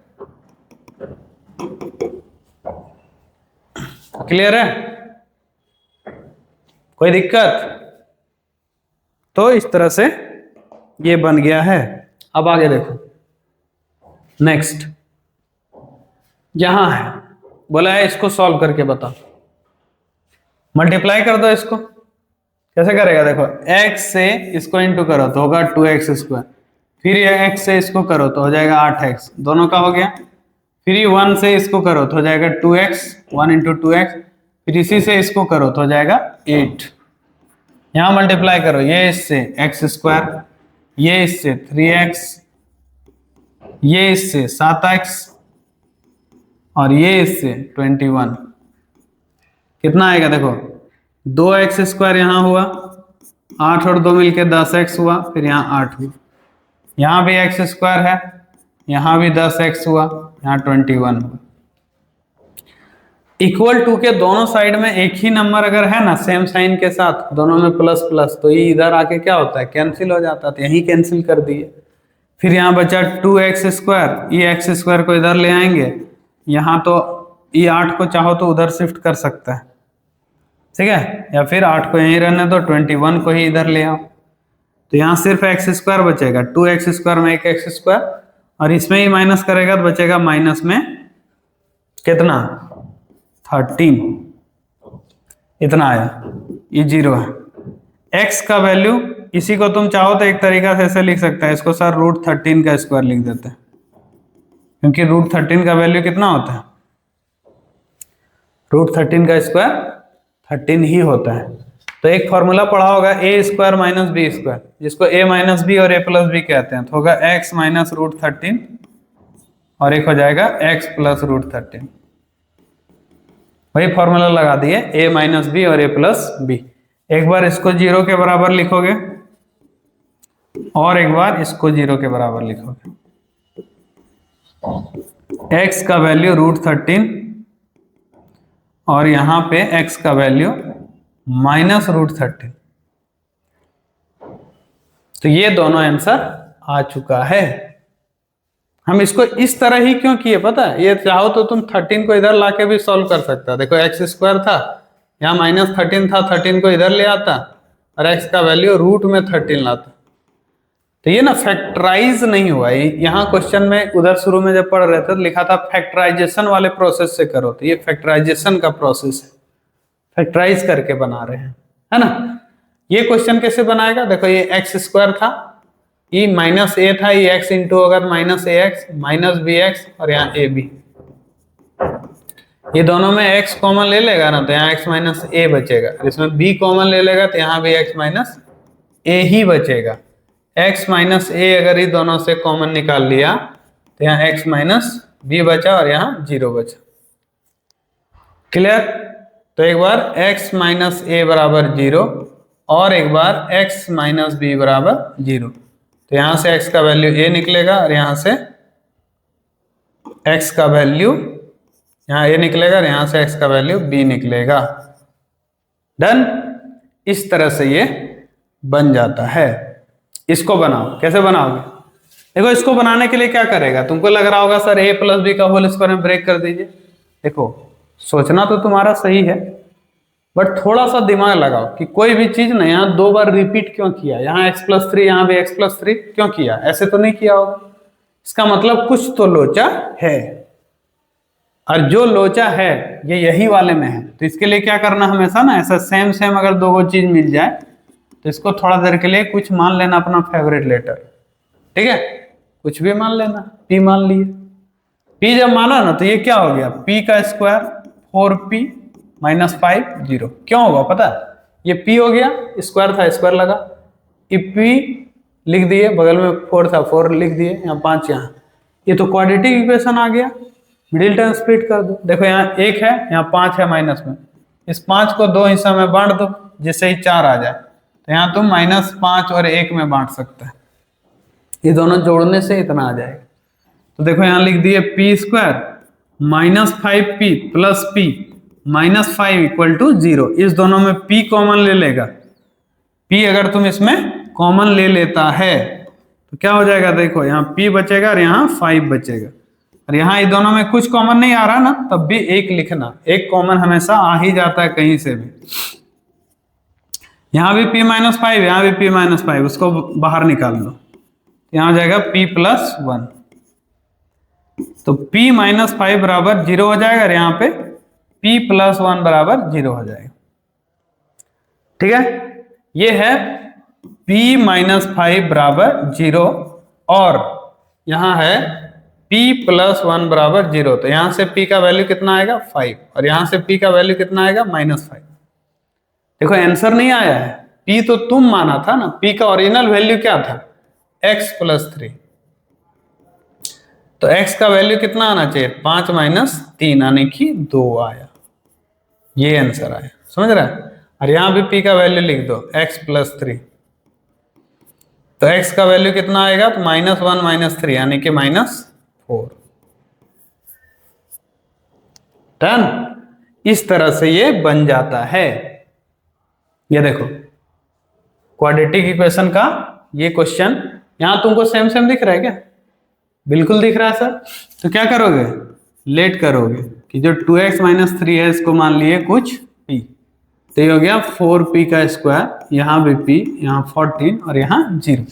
क्लियर है? कोई दिक्कत? तो इस तरह से ये बन गया है। अब आगे देखो, नेक्स्ट यहां है, बोला है इसको सॉल्व करके बताओ। मल्टीप्लाई कर दो इसको। कैसे करेगा? देखो, x से इसको इंटू करो तो होगा 2x स्क्वायर, फिर ये x से इसको करो तो हो जाएगा 8x, दोनों का हो गया। फिर 1 से इसको करो तो हो जाएगा 2x, 1 इंटू 2x, फिर इसी से इसको करो तो हो जाएगा 8। यहां मल्टीप्लाई करो, ये इससे x स्क्वायर, ये इससे 3x, ये इससे 7x और ये इससे 21। कितना आएगा? देखो, 2x स्क्वायर यहाँ हुआ, 8 और 2 मिलके 10x हुआ, फिर यहाँ 8 हुआ, यहाँ भी x स्क्वायर है, यहाँ भी 10x हुआ, यहाँ 21 हुआ। इक्वल टू के दोनों साइड में एक ही नंबर अगर है ना सेम साइन के साथ, दोनों में प्लस प्लस, तो ये इधर आके क्या होता है? कैंसिल हो जाता है। तो यही कैंसिल कर दिए। फिर यहाँ बचा 2x स्क्वायर, ये x स्क्वायर को इधर ले आएंगे, यहाँ तो ये 8 को चाहो तो उधर शिफ्ट कर सकता है, ठीक है, या फिर 8 को यहीं रहने दो, 21 को ही इधर ले आओ। तो यहाँ सिर्फ x स्क्वायर बचेगा, 2x स्क्वायर में एक x स्क्वायर, और इसमें ही माइनस करेगा तो बचेगा माइनस में कितना? 13। इतना आया, ये 0 है। x का वैल्यू, इसी को तुम चाहो तो एक तरीका से ऐसे लिख सकते हैं, इसको सर √13 का स्क्वायर लिख देते हैं, क्योंकि √13 का वैल्यू कितना होता है? √13 का स्क्वायर 13 ही होता है। तो एक फॉर्मूला पढ़ा होगा a square minus b square, जिसको a माइनस बी और a प्लस बी कहते हैं, तो होगा x माइनस √13 और एक हो जाएगा x प्लस √13। वही फॉर्मूला लगा दिए, a माइनस बी और a प्लस बी। एक बार इसको 0 के बराबर लिखोगे और एक बार इसको 0 के बराबर लिखोगे। x का वैल्यू √13 और यहां पे x का वैल्यू माइनस √13। तो ये दोनों आंसर आ चुका है। हम इसको इस तरह ही क्यों किए पता है? ये चाहो तो तुम 13 को इधर लाके भी सॉल्व कर सकता। देखो, x स्क्वायर था, यहाँ माइनस 13 था, 13 को इधर ले आता और x का वैल्यू रूट में 13 लाता। तो ये ना फैक्टराइज नहीं हुआ। यहाँ क्वेश्चन में उधर शुरू में जब पढ़ रहे थे तो लिखा था फैक्टराइजेशन वाले प्रोसेस से करो, तो ये फैक्टराइजेशन का प्रोसेस है, फैक्टराइज करके बना रहे हैं, है ना। ये क्वेश्चन कैसे बनाएगा? देखो, ये एक्स स्क्वायर था, ये माइनस ए था, ये एक्स इंटू अगर माइनस ए एक्स माइनस बी एक्स और यहाँ ए बी, ये दोनों में x कॉमन ले लेगा ना तो यहाँ x माइनस ए बचेगा, इसमें b कॉमन ले लेगा तो यहाँ भी x माइनस ए ही बचेगा। x माइनस ए अगर ये दोनों से कॉमन निकाल लिया तो यहाँ x माइनस बी बचा और यहाँ 0 बचा। क्लियर? तो एक बार x माइनस ए बराबर 0 और एक बार x माइनस बी बराबर 0, तो यहाँ से x का वैल्यू a निकलेगा और यहाँ से x का वैल्यू यहाँ a निकलेगा और यहाँ से x का वैल्यू b निकलेगा। डन? इस तरह से ये बन जाता है। इसको बनाओ, कैसे बनाओगे? देखो, इसको बनाने के लिए क्या करेगा? तुमको लग रहा होगा सर a प्लस बी का होल स्क्वायर में ब्रेक कर दीजिए। देखो, सोचना तो तुम्हारा सही है, बट थोड़ा सा दिमाग लगाओ कि कोई भी चीज ना यहाँ 2 बार रिपीट क्यों किया, यहाँ x+3 यहाँ भी x+3 क्यों किया? ऐसे तो नहीं किया होगा। इसका मतलब कुछ तो लोचा है, और जो लोचा है ये यही वाले में है। तो इसके लिए क्या करना, हमेशा ना ऐसा सेम सेम अगर 2 चीज मिल जाए तो इसको थोड़ा देर के लिए कुछ मान लेना अपना फेवरेट लेटर, ठीक है? कुछ भी मान लेना, p मान लिए। p जब माना ना तो ये क्या हो गया, p का स्क्वायर 4p माइनस 5 0। क्यों होगा पता है? ये p हो गया, स्क्वायर था स्क्वायर लगा, ये p लिख दिए, बगल में 4 था 4 लिख दिए, यहाँ 5 यहाँ, ये तो क्वाड्रेटिक इक्वेशन आ गया। मिडिल टर्म स्प्लिट कर दो। देखो, यहाँ 1 है, यहाँ 5 है माइनस में, इस 5 को 2 हिस्सा में बांट दो जिससे ही 4 आ जाए, तो यहाँ तुम -5 और 1 में बांट सकते हैं। ये दोनों जोड़ने से इतना आ जाएगा। तो देखो, यहाँ लिख दिए p square -5p plus p -5 equal to 0। इस दोनों में p कॉमन ले लेगा, p अगर तुम इसमें कॉमन ले लेता है तो क्या हो जाएगा? देखो, यहाँ p बचेगा और यहाँ 5 बचेगा, और यहाँ ये दोनों में कुछ कॉमन नहीं आ रहा ना, तब भी 1 लिखना। 1 कॉमन हमेशा आ ही जाता है कहीं से भी। यहाँ भी p माइनस फाइव, यहाँ भी p माइनस फाइव, उसको बाहर निकाल लो, यहाँ हो जाएगा p प्लस वन। तो p माइनस फाइव बराबर 0 हो जाएगा और यहाँ पे p प्लस वन बराबर 0 हो जाएगा। ठीक है, ये है p माइनस फाइव बराबर 0 और यहाँ है p प्लस वन बराबर 0। तो यहाँ से p का वैल्यू कितना आएगा 5 और यहाँ से p का वैल्यू कितना आएगा -5। देखो आंसर नहीं आया है, p तो तुम माना था ना, p का ओरिजिनल वैल्यू क्या था x प्लस 3। तो x का वैल्यू कितना आना चाहिए 5 माइनस 3 यानी कि 2 आया, ये आंसर आया। समझ रहा है? और यहां भी p का वैल्यू लिख दो x प्लस 3। तो x का वैल्यू कितना आएगा तो -1 -3 यानी कि -4। डन। इस तरह से ये बन जाता है। ये देखो क्वाड्रेटिक इक्वेशन का ये क्वेश्चन यहां तुमको सेम सेम दिख रहा है क्या? बिल्कुल दिख रहा है सर। तो क्या करोगे, लेट करोगे कि जो 2x माइनस 3 है इसको मान लिए कुछ p, तो ये हो गया 4p का स्क्वायर, यहां भी p, यहां 14 और यहां 0।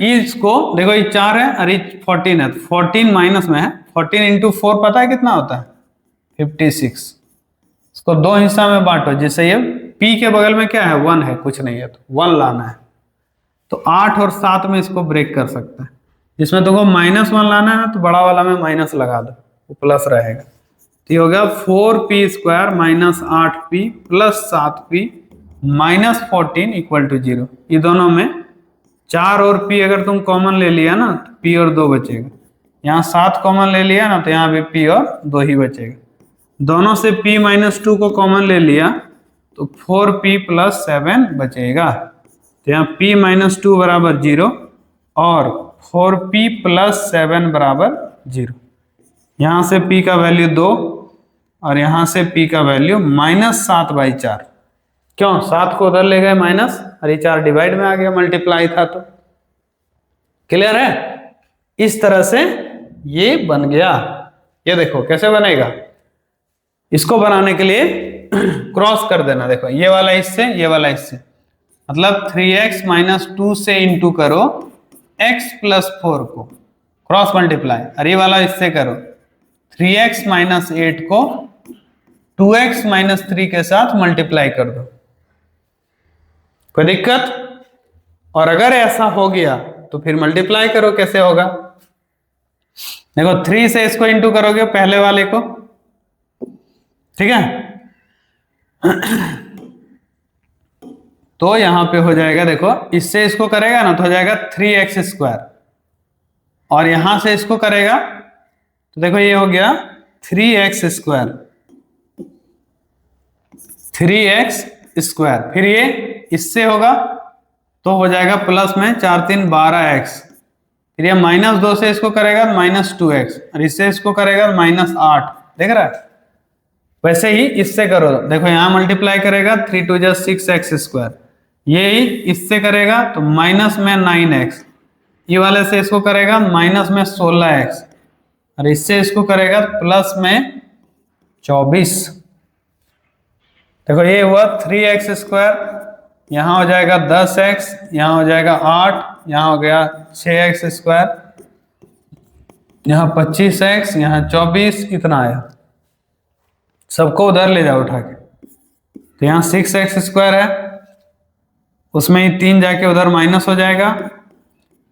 इसको देखो ये 4 है और ये 14 है, 14 माइनस में है, 14 इंटू 4 पता है कितना होता है 56। इसको दो हिस्सा में बांटो, जैसे ये p के बगल में क्या है 1 है, कुछ नहीं है तो 1 लाना है। तो 8 और 7 में इसको ब्रेक कर सकता है। जिसमें तुमको -1 लाना है ना तो बड़ा वाला में माइनस लगा दो, वो प्लस रहेगा। तो ये हो गया 4p square minus 8p plus 7p minus 14 equal to 0। ये दोनों में 4 और p अगर तुम कॉमन ले लिया ना तो p और 2 बचेगा। यहाँ 7 कॉमन ले लिया ना तो यहाँ भी p और 2 ही बचेगा। दोनों से p माइनस 2 को कॉमन ले लिया तो 4p प्लस 7 बचेगा। तो यहाँ p माइनस 2 बराबर 0 और 4p प्लस 7 बराबर 0। यहाँ से p का वैल्यू 2 और यहाँ से p का वैल्यू -7/4। क्यों, 7 को उधर ले गए माइनस और ये 4 डिवाइड में आ गया, मल्टीप्लाई था तो। क्लियर है? इस तरह से ये बन गया। ये देखो कैसे बनेगा। इसको बनाने के लिए क्रॉस कर देना। देखो ये वाला इससे, ये वाला इससे, मतलब 3x माइनस 2 से इंटू करो x प्लस 4 को, क्रॉस मल्टीप्लाई। और ये वाला इससे करो 3x माइनस 8 को 2x माइनस 3 के साथ मल्टीप्लाई कर दो। कोई दिक्कत? और अगर ऐसा हो गया तो फिर मल्टीप्लाई करो, कैसे होगा देखो 3 से इसको इंटू करोगे पहले वाले को, ठीक है। तो यहां पे हो जाएगा, देखो इससे इसको करेगा ना तो हो जाएगा 3x स्क्वायर, और यहां से इसको करेगा तो देखो ये हो गया 3x स्क्वायर, 3x स्क्वायर। फिर ये इससे होगा तो हो जाएगा प्लस में 4 3 12x। फिर ये -2 से इसको करेगा -2x, और इससे इसको करेगा -8। देख रहा है? वैसे ही इससे करो, देखो यहां मल्टीप्लाई करेगा 3 2 6x स्क्वायर, ये ही इससे करेगा तो माइनस में 9x, ये वाले से इसको करेगा माइनस में 16x, और इससे इसको करेगा प्लस में 24। देखो ये हुआ 3x स्क्वायर, यहाँ हो जाएगा 10x, यहाँ हो जाएगा 8, यहाँ हो गया 6x स्क्वायर, यहाँ 25x, यहाँ 24, इतना आया। सबको उधर ले जाओ उठा के। तो यहाँ 6x स्क्वायर है, उसमें ही 3 जाके उधर माइनस हो जाएगा।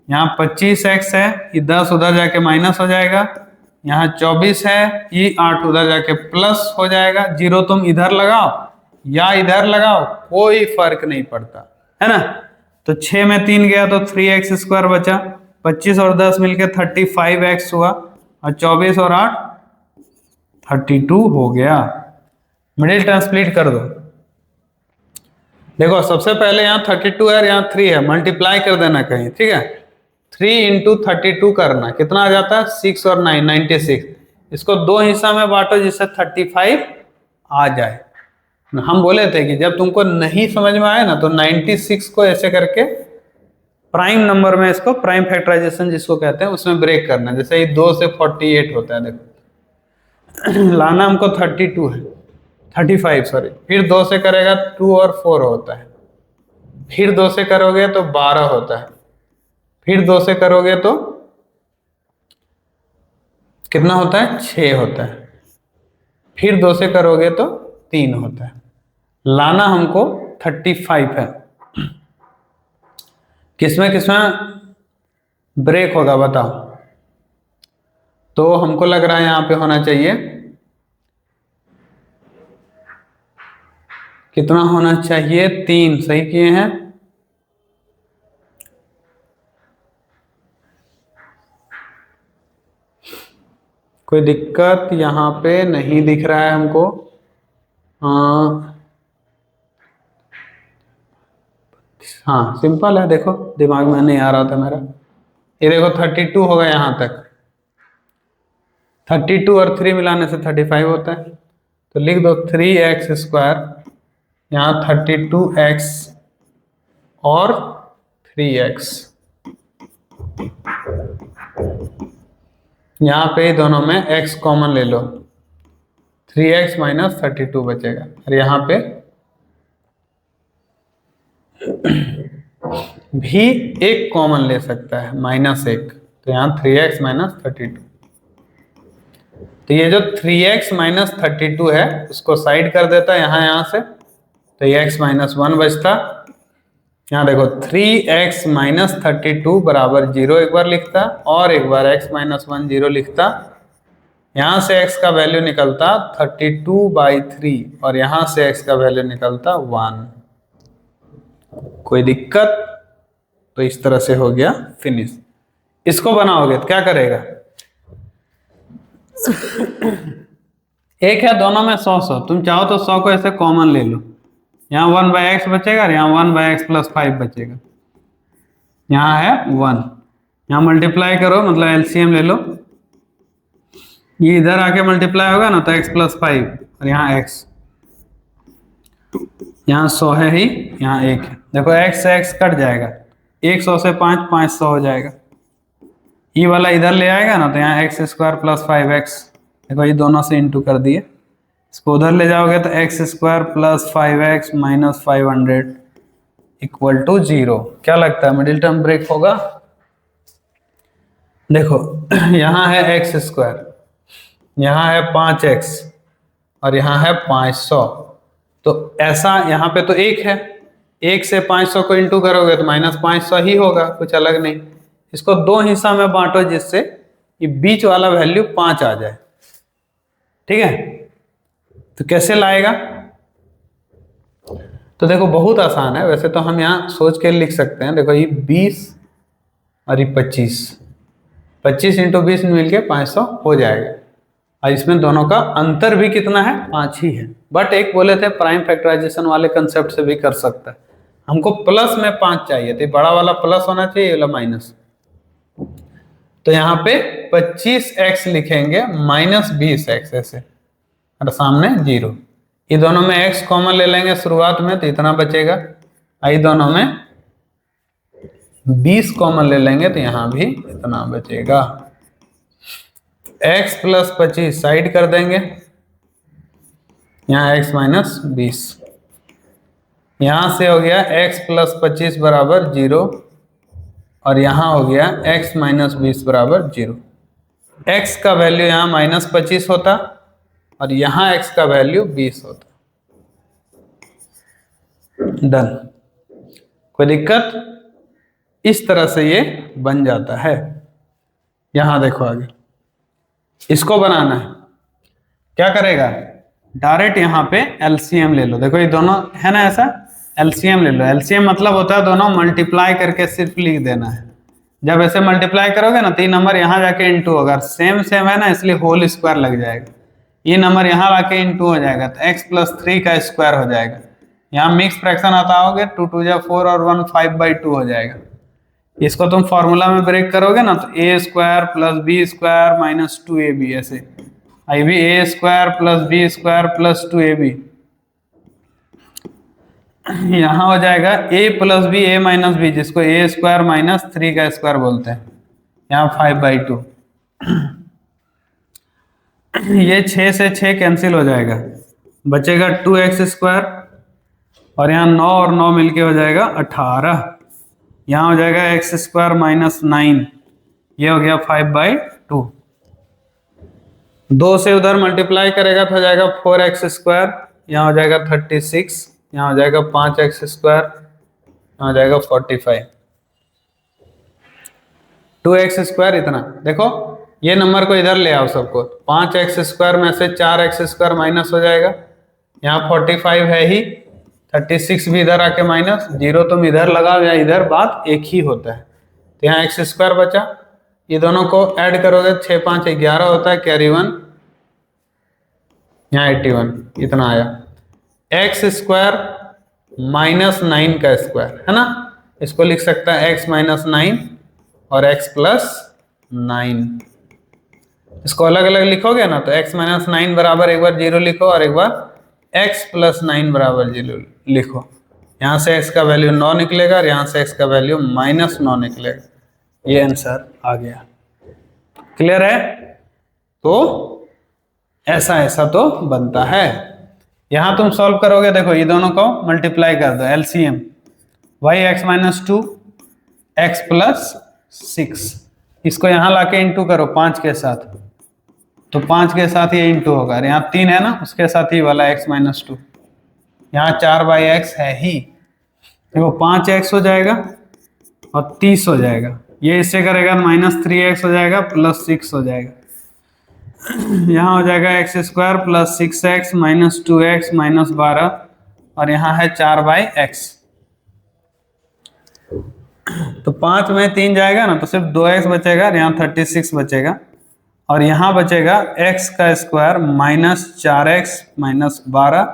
यहाँ 25x है, ये 10 उधर जाके माइनस हो जाएगा। यहाँ 24 है, ये 8 उधर जाके प्लस हो जाएगा। 0 तुम इधर लगाओ या इधर लगाओ, कोई फर्क नहीं पड़ता, है ना। तो 6 में 3 गया तो 3x स्क्वायर बचा, 25 और 10 मिलके 35x हुआ, और 24 और 8 32 हो गया। मिडिल टर्म स्प्लिट कर दो। देखो सबसे पहले यहाँ 32 है, यहाँ 3 है, मल्टीप्लाई कर देना कहीं, ठीक है। 3 इंटू 32 करना, कितना आ जाता है 6 और 9 96। इसको 2 हिस्सा में बांटो जिससे 35 आ जाए। हम बोले थे कि जब तुमको नहीं समझ में आए ना तो 96 को ऐसे करके प्राइम नंबर में, इसको प्राइम फैक्टराइजेशन जिसको कहते हैं, उसमें ब्रेक करना। जैसे ये 2 से 48 होता है, देखो लाना हमको 32 है, 35 सॉरी, फिर 2 से करेगा 2 और 4 होता है, फिर 2 से करोगे तो 12 होता है, फिर 2 से करोगे तो कितना होता है, 6 होता है, फिर 2 से करोगे तो 3 होता है। लाना हमको 35 है। किसमें किसमें ब्रेक होगा बताओ? तो हमको लग रहा है यहां पे होना चाहिए, कितना होना चाहिए, 3 सही किए हैं। कोई दिक्कत यहाँ पे नहीं दिख रहा है हमको। हाँ सिंपल है, देखो दिमाग में नहीं आ रहा था मेरा। ये देखो 32 होगा यहाँ तक, 32 और 3 मिलाने से 35 होता है, तो लिख दो 3x², यहाँ 32x और 3x, यहाँ पे दोनों में x कॉमन ले लो, 3x माइनस 32 बचेगा, और यहाँ पे भी एक कॉमन ले सकता है -1, तो यहाँ 3x माइनस 32। तो ये जो 3x माइनस 32 है उसको साइड कर देता है यहाँ से, तो ये x माइनस 1 बचता। यहाँ देखो 3x माइनस 32 बराबर 0 एक बार लिखता, और एक बार x माइनस 1 0 लिखता। यहाँ से x का वैल्यू निकलता 32/3, और यहाँ से x का वैल्यू निकलता 1। कोई दिक्कत? तो इस तरह से हो गया फिनिश। इसको बनाओगे तो क्या करेगा, एक है दोनों में 100, तुम चाहो तो 100 को ऐसे कॉमन ले लो, यहाँ 1/x बचेगा और यहाँ 1/x + 5 बचेगा, यहाँ है 1, यहाँ मल्टीप्लाई करो मतलब एलसीएम ले लो, ये इधर आके मल्टीप्लाई होगा ना तो x + 5 और यहाँ x, यहाँ 100 है ही, यहाँ 1 है, देखो x से x कट जाएगा, 100 से 5 500 हो जाएगा, ये वाला इधर ले आएगा ना तो यहाँ x² + 5x, देखो ये दोनों से इंटू कर दिए, इसको उधर ले जाओगे तो x² + 5x - 500 = 0। क्या लगता है मिडिल टर्म ब्रेक होगा? देखो यहाँ है x², यहाँ है 5x और यहाँ है 500, तो ऐसा यहाँ पे तो 1 है, 1 से 500 को इंटू करोगे तो -500 ही होगा, कुछ अलग नहीं। इसको 2 हिस्सा में बांटो जिससे ये बीच वाला वैल्यू 5 आ जाए, ठीक है? तो कैसे लाएगा? तो देखो बहुत आसान है, वैसे तो हम यहाँ सोच के लिख सकते हैं, देखो ये 20 और ये 25, 25 × 20 मिल के 500 हो जाएगा, और इसमें दोनों का अंतर भी कितना है, 5 ही है। बट एक बोले थे प्राइम फैक्टराइजेशन वाले कंसेप्ट से भी कर सकता है, हमको प्लस में 5 चाहिए, तो बड़ा वाला प्लस होना चाहिए, ये वाला माइनस, तो यहाँ पे 25x लिखेंगे -20x ऐसे, और सामने 0, ये दोनों में x कॉमन ले लेंगे शुरुआत में तो इतना बचेगा, आई दोनों में 20 कॉमन ले लेंगे तो यहाँ भी इतना बचेगा। x + 25 साइड कर देंगे, यहाँ x - 20, यहाँ से हो गया x + 25 = 0, और यहाँ हो गया x - 20 = 0। x का वैल्यू यहाँ -25 होता और यहाँ x का वैल्यू 20 होता। डन, कोई दिक्कत? इस तरह से ये बन जाता है। यहाँ देखो आगे, इसको बनाना है, क्या करेगा, डायरेक्ट यहाँ पे एलसीएम ले लो, देखो ये दोनों है ना, ऐसा एलसीएम ले लो। एलसीएम मतलब होता है दोनों मल्टीप्लाई करके सिर्फ लिख देना है, जब ऐसे मल्टीप्लाई करोगे ना तो ये नंबर यहाँ जाके इंटू होगा, सेम है ना इसलिए होल स्क्वायर लग जाएगा, ये नंबर यहाँ आके इंटू हो जाएगा तो x + 3 का स्क्वायर हो जाएगा। यहाँ मिक्स फ्रैक्शन आता होगे 2 × 2 = 4 और 1 5/2 हो जाएगा। इसको तुम फॉर्मूला में ब्रेक करोगे ना तो a² + b² - 2ab, ऐसे आई भी a² + b² + 2ab, यहाँ हो जाएगा a + b a - b, जिसको a² - 3 का स्क्वायर बोलते हैं, यहाँ 5/2, ये 6 से 6 कैंसिल हो जाएगा, बचेगा 2x² और यहाँ 9 और 9 मिलके हो जाएगा 18। यहाँ हो जाएगा x² माइनस 9, ये हो गया 5/2। 2 से उधर मल्टीप्लाई करेगा तो हो जाएगा 4x², यहाँ हो जाएगा 36, यहाँ हो जाएगा 5x², यहाँ हो जाएगा 45। 2x² इतना, देखो ये नंबर को इधर ले आओ सबको। 5x² में से 4x² माइनस हो जाएगा, यहाँ 45 है ही, 36 भी इधर आके माइनस, 0 तुम इधर लगाओ या इधर, बात एक ही होता है। तो यहाँ x² बचा, ये दोनों को ऐड करोगे 6 5 11 होता है, कैरी 1, यहाँ 81 इतना आया। x² माइनस 9 का स्क्वायर है ना, इसको लिख सकता है x माइनस 9 और x प्लस 9। इसको अलग अलग लिखोगे ना तो x माइनस 9 बराबर एक बार 0 लिखो और एक बार x प्लस 9 बराबर 0 लिखो। यहाँ से x का वैल्यू 9 निकलेगा और यहाँ से x का वैल्यू माइनस 9 निकलेगा। ये आंसर आ गया। क्लियर है? तो ऐसा तो बनता है। यहां तुम सॉल्व करोगे, देखो ये दोनों को मल्टीप्लाई कर दो, LCM y(x minus 2) x plus 6, इसको यहां लाके इंटू करो 5 के साथ, तो 5 के साथ ये इंटू होगा, यहाँ 3 है ना, उसके साथ ही वाला x माइनस 2, यहाँ 4/x है ही, देखो 5x हो जाएगा और 30 हो जाएगा, ये इससे करेगा -3x हो जाएगा प्लस 6 हो जाएगा, यहाँ हो जाएगा x² plus 6x minus 2x minus 12 और यहाँ है 4/x। तो 5 में 3 जाएगा ना तो सिर्फ 2x बचेगा, यहाँ 36 बचेगा और यहाँ बचेगा x² माइनस 4x माइनस 12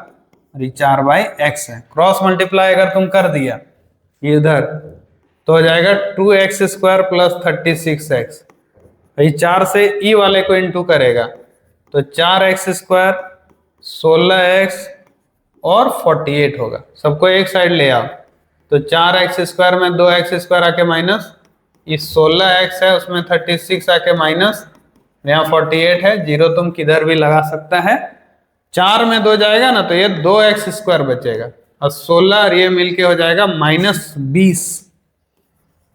और ये 4/x है। क्रॉस मल्टीप्लाई अगर तुम कर दिया इधर तो हो जाएगा 2x² प्लस 36x, ये 4 से ई वाले को इंटू करेगा तो 4x² 16x और 48 होगा। सबको एक साइड ले आओ तो 4x² में 2x² आके माइनस, ये 16x है उसमें 36 आके माइनस, यहाँ 48 है, 0 तुम किधर भी लगा सकता है। 4 में 2 जाएगा ना तो ये 2x² बचेगा और 16 और ये मिलके हो जाएगा -20,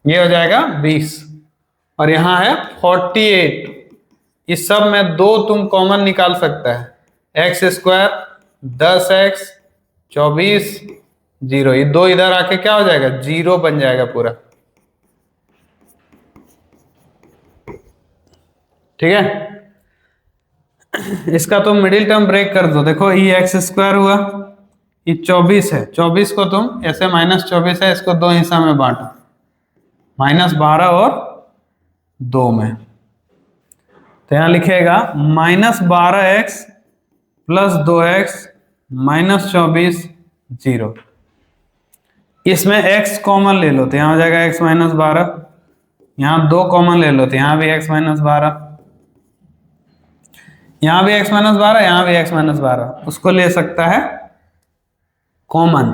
ये हो जाएगा 20 और यहाँ है 48। इस सब में 2 तुम कॉमन निकाल सकता है, x² 10x 24 0, ये 2 इधर आके क्या हो जाएगा 0 बन जाएगा पूरा। ठीक है, इसका तुम मिडिल टर्म ब्रेक कर दो, देखो ये x² हुआ, ये 24 है, 24 को तुम ऐसे -24 है, इसको 2 हिस्सा में बांटो, -12 और 2 में, तो यहां लिखेगा -12x प्लस 2x माइनस 24 0। इसमें x कॉमन ले लो तो यहां हो जाएगा x माइनस 12, यहां 2 कॉमन ले लो तो यहां भी x माइनस 12, यहां भी x माइनस 12, यहां भी x माइनस 12, उसको ले सकता है कॉमन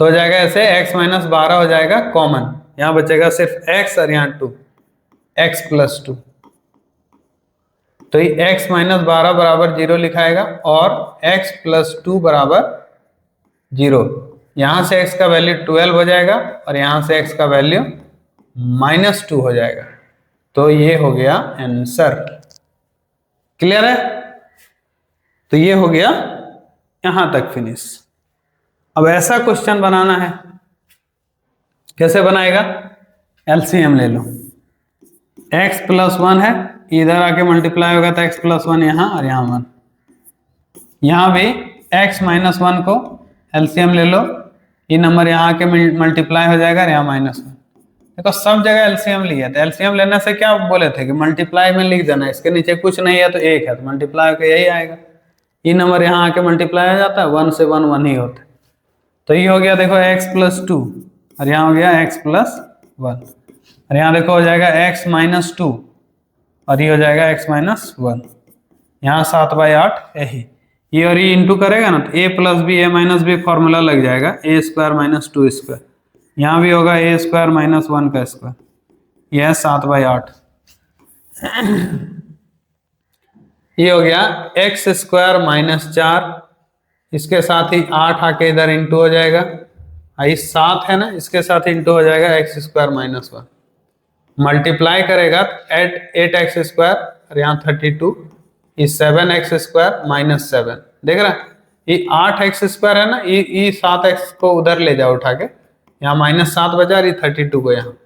तो हो जाएगा ऐसे x माइनस 12 हो जाएगा कॉमन, यहां बचेगा सिर्फ x और यहां 2, x प्लस 2, तो ये x माइनस 12 बराबर 0 लिखाएगा और x प्लस 2 बराबर 0, यहां से x का वैल्यू 12 हो जाएगा और यहां से x का वैल्यू -2 हो जाएगा, तो ये हो गया आंसर। क्लियर है? तो ये हो गया यहां तक फिनिश। अब ऐसा क्वेश्चन बनाना है, कैसे बनाएगा? एलसीएम ले लो, x प्लस 1 है, इधर आके मल्टीप्लाई होगा तो x प्लस 1 यहाँ और यहाँ 1, यहाँ भी x माइनस 1 को एलसीएम ले लो, ये नंबर यहाँ आके मल्टीप्लाई हो जाएगा और यहाँ -1। देखो सब जगह एलसीएम लिया, तो एलसीएम लेने से क्या बोले थे कि मल्टीप्लाई में लिख देना, इसके नीचे कुछ नहीं है तो 1 है तो मल्टीप्लाई होकर यही आएगा, ये नंबर यहाँ आके मल्टीप्लाई हो जाता है, 1 से 1 1 ही होता है, तो ये हो गया देखो x प्लस 2 और यहाँ हो गया x प्लस 1 और यहाँ देखो हो जाएगा x माइनस 2 और ये हो जाएगा x माइनस 1, यहाँ 7/8 यही, ये और ये इंटू करेगा ना तो a plus b a minus b formula लग जाएगा, a² माइनस 2², यहाँ भी होगा a² माइनस 1 का स्क्वायर, यह है 7/8। ये हो गया एक्स स्क्वायर माइनस 4, इसके साथ ही 8 आके इधर इंटू हो जाएगा, ये 7 है ना, इसके साथ इंटू हो जाएगा एक्स स्क्वायर माइनस 1, मल्टीप्लाई करेगा एट 8x स्क्वायर और यहाँ 32, ये 7x स्क्वायर माइनस 7, देख रहा है ये 8x स्क्वायर है ना, ये 7x को उधर ले जाओ उठा के, यहाँ माइनस 7 बचा और ये 32 को यहाँ,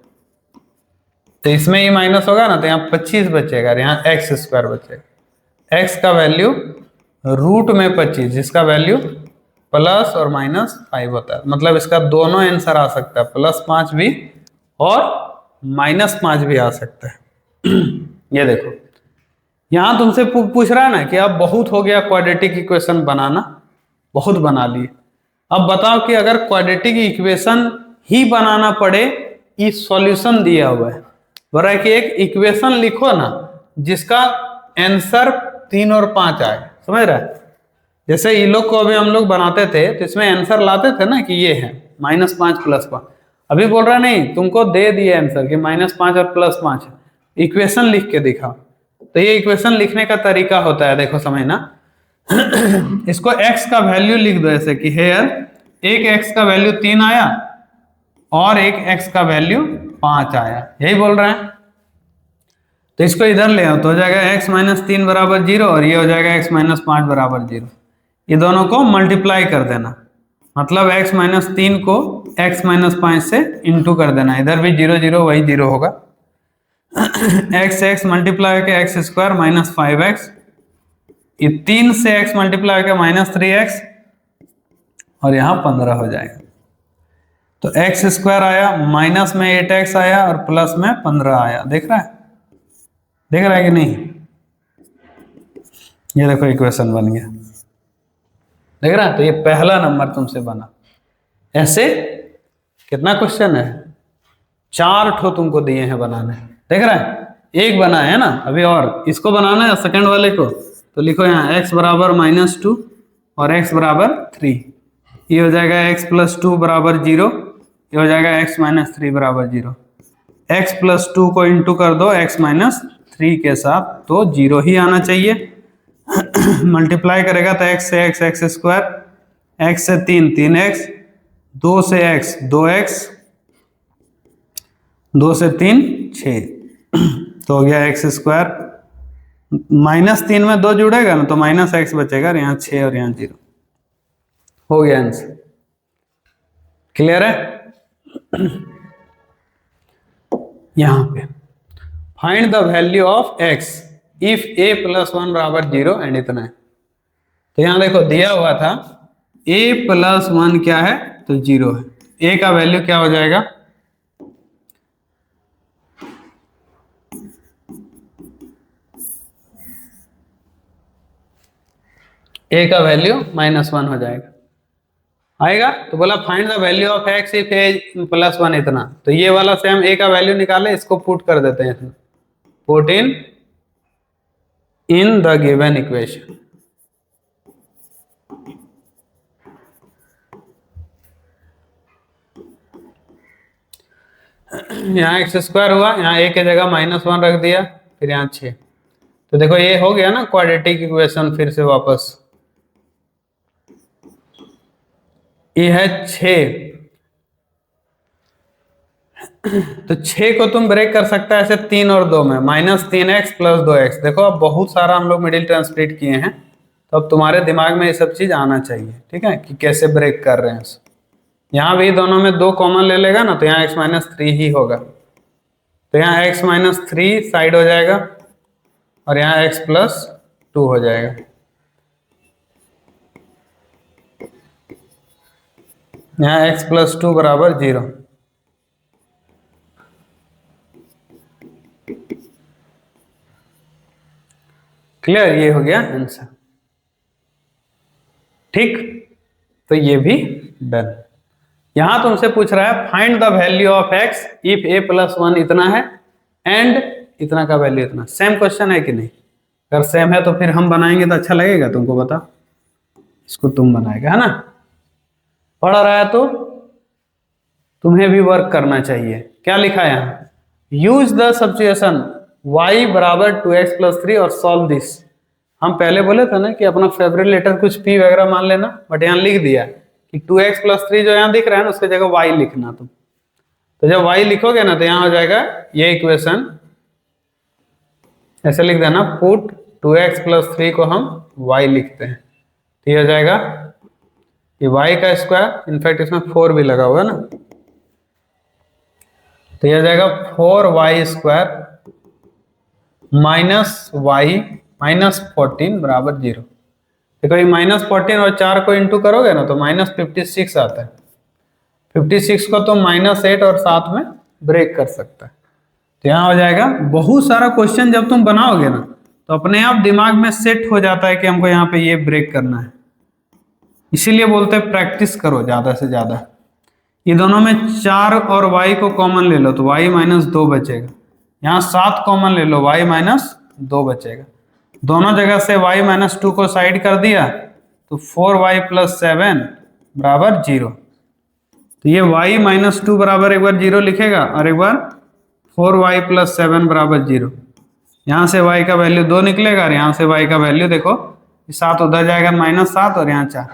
तो इसमें ये माइनस होगा ना तो यहाँ 25 बचेगा और यहाँ x स्क्वायर बचेगा। x का वैल्यू रूट में 25, जिसका वैल्यू प्लस और माइनस 5 होता है, मतलब इसका दोनों आंसर आ सकता है, +5 भी और -5 भी आ सकता है। ये देखो यहां तुमसे पूछ रहा है ना कि अब बहुत हो गया क्वाड्रेटिक इक्वेशन बनाना, बहुत बना लिए, अब बताओ कि अगर क्वाड्रेटिक इक्वेशन ही बनाना पड़े, इस सॉल्यूशन दिया हुआ है, बोल रहा है कि एक इक्वेशन लिखो ना जिसका आंसर 3 और 5 आए, समझ रहा है? जैसे ये लोग को अभी हम लोग बनाते थे तो इसमें आंसर लाते थे ना कि ये है -5 +5, अभी बोल रहा नहीं, तुमको दे दिए आंसर कि -5 और +5 है, इक्वेशन लिख के दिखाओ। तो ये इक्वेशन लिखने का तरीका होता है, देखो समझना। इसको x का वैल्यू लिख दो, ऐसे कि हेयर एक x का वैल्यू 3 आया और एक x का वैल्यू 5 आया, यही बोल रहे हैं। तो इसको इधर ले आओ तो हो जाएगा x - 3 = 0 और ये हो जाएगा x - 5 = 0, ये दोनों को मल्टीप्लाई कर देना, मतलब x - 3 को x - 5 से इंटू कर देना, इधर भी 0 0 वही 0 होगा। x मल्टीप्लाई के x स्क्वायर माइनस 5x, ये 3 से x मल्टीप्लाई के -3x और यहाँ 15 हो जाएगा। तो x स्क्वायर आया, माइनस में 8x आया और प्लस में 15 आया, देख रहा है, देख रहा है कि नहीं? ये देखो इक्वेशन बन गया, देख रहा है? तो ये पहला नंबर तुमसे बना। ऐसे कितना क्वेश्चन है, 4 ठो तुमको दिए हैं बनाने, देख रहा है? एक बना है ना, अभी और इसको बनाना है सेकंड वाले को, तो लिखो यहाँ x = -2 और x = 3, ये हो जाएगा x + 2 = 0, ये हो जाएगा x - 3 = 0, x + 2 को इंटू कर दो x - 3 के साथ, तो 0 ही आना चाहिए। मल्टीप्लाई करेगा तो x से x स्क्वायर, x से 3 3x, 2 से x 2x, 2 से 3 6, तो हो गया x स्क्वायर, -3 में 2 जुड़ेगा ना तो -x बचेगा, यहाँ 6 और यहाँ 0, हो गया आंसर। क्लियर है? यहां पे find the value of x if a + 1 = 0 and इतना है। तो यहां देखो दिया हुआ था a + 1 क्या है, तो 0 है, a का वैल्यू क्या हो जाएगा, a का वैल्यू -1 हो जाएगा, आएगा। तो बोला find the value of x if a + 1 इतना, तो ये वाला से हम a का वैल्यू निकाले, इसको पुट कर देते हैं इसमें, put in the given equation. यहाँ x स्क्वायर हुआ, यहाँ a की जगह -1 रख दिया, फिर यहाँ 6, तो देखो ये हो गया ना क्वाड्रेटिक इक्वेशन, फिर से वापस ये है 6, तो 6 को तुम ब्रेक कर सकता है ऐसे 3 और 2 में, -3x + 2x। देखो अब बहुत सारा हम लोग मिडिल टर्म स्प्लिट किए हैं, तो अब तुम्हारे दिमाग में ये सब चीज आना चाहिए, ठीक है, कि कैसे ब्रेक कर रहे हैं। यहाँ भी दोनों में 2 कॉमन ले लेगा ना तो यहाँ x - 3 ही होगा, तो यहाँ x - 3 साइड हो जाएगा और यहाँ x + 2 हो जाएगा। यहाँ x + 2 = 0। क्लियर? ये हो गया आंसर, ठीक। तो ये भी डन। यहां तुमसे पूछ रहा है find the value of x if a + 1 इतना है एंड इतना का वैल्यू इतना। सेम क्वेश्चन है कि नहीं? अगर सेम है तो फिर हम बनाएंगे तो अच्छा लगेगा तुमको, बता, इसको तुम बनाएगा, है ना? पढ़ रहा है तो तुम्हें भी वर्क करना चाहिए। क्या लिखा है यहाँ, use the substitution y = 2x + 3 और सॉल्व दिस। हम पहले बोले थे ना कि अपना फेवरेट लेटर कुछ p वगैरह मान लेना, बट यहाँ लिख दिया कि 2x प्लस 3 जो यहाँ दिख रहा है ना उसके जगह y लिखना तुम। तो जब y लिखोगे ना तो यहाँ हो जाएगा ये इक्वेशन, ऐसे लिख देना, पुट 2x प्लस 3 को हम y लिखते हैं, तो ये हो जाएगा ये y का स्क्वायर, इनफैक्ट इसमें 4 भी लगा हुआ है ना, तो ये हो जाएगा 4y square minus y minus 14 बराबर 0। देखो ये माइनस 14 और 4 को इंटू करोगे ना तो माइनस 56 आता है। 56 को तो माइनस 8 और साथ में ब्रेक कर सकता है, तो यहाँ हो जाएगा। बहुत सारा क्वेश्चन जब तुम बनाओगे ना तो अपने आप दिमाग में सेट हो जाता है कि हमको यहाँ पे ये ब्रेक करना है, इसीलिए बोलते हैं प्रैक्टिस करो ज्यादा से ज्यादा। ये दोनों में 4 और y को कॉमन ले लो तो y माइनस 2 बचेगा, यहाँ 7 कॉमन ले लो y माइनस 2 बचेगा, दोनों जगह से y माइनस 2 को साइड कर दिया तो 4y प्लस 7 बराबर 0। तो ये y माइनस 2 बराबर एक बार 0 लिखेगा और एक बार 4y प्लस 7 बराबर 0। यहाँ से y का वैल्यू 2 निकलेगा और यहाँ से y का वैल्यू देखो 7 उधर जाएगा माइनस 7 और यहाँ 4।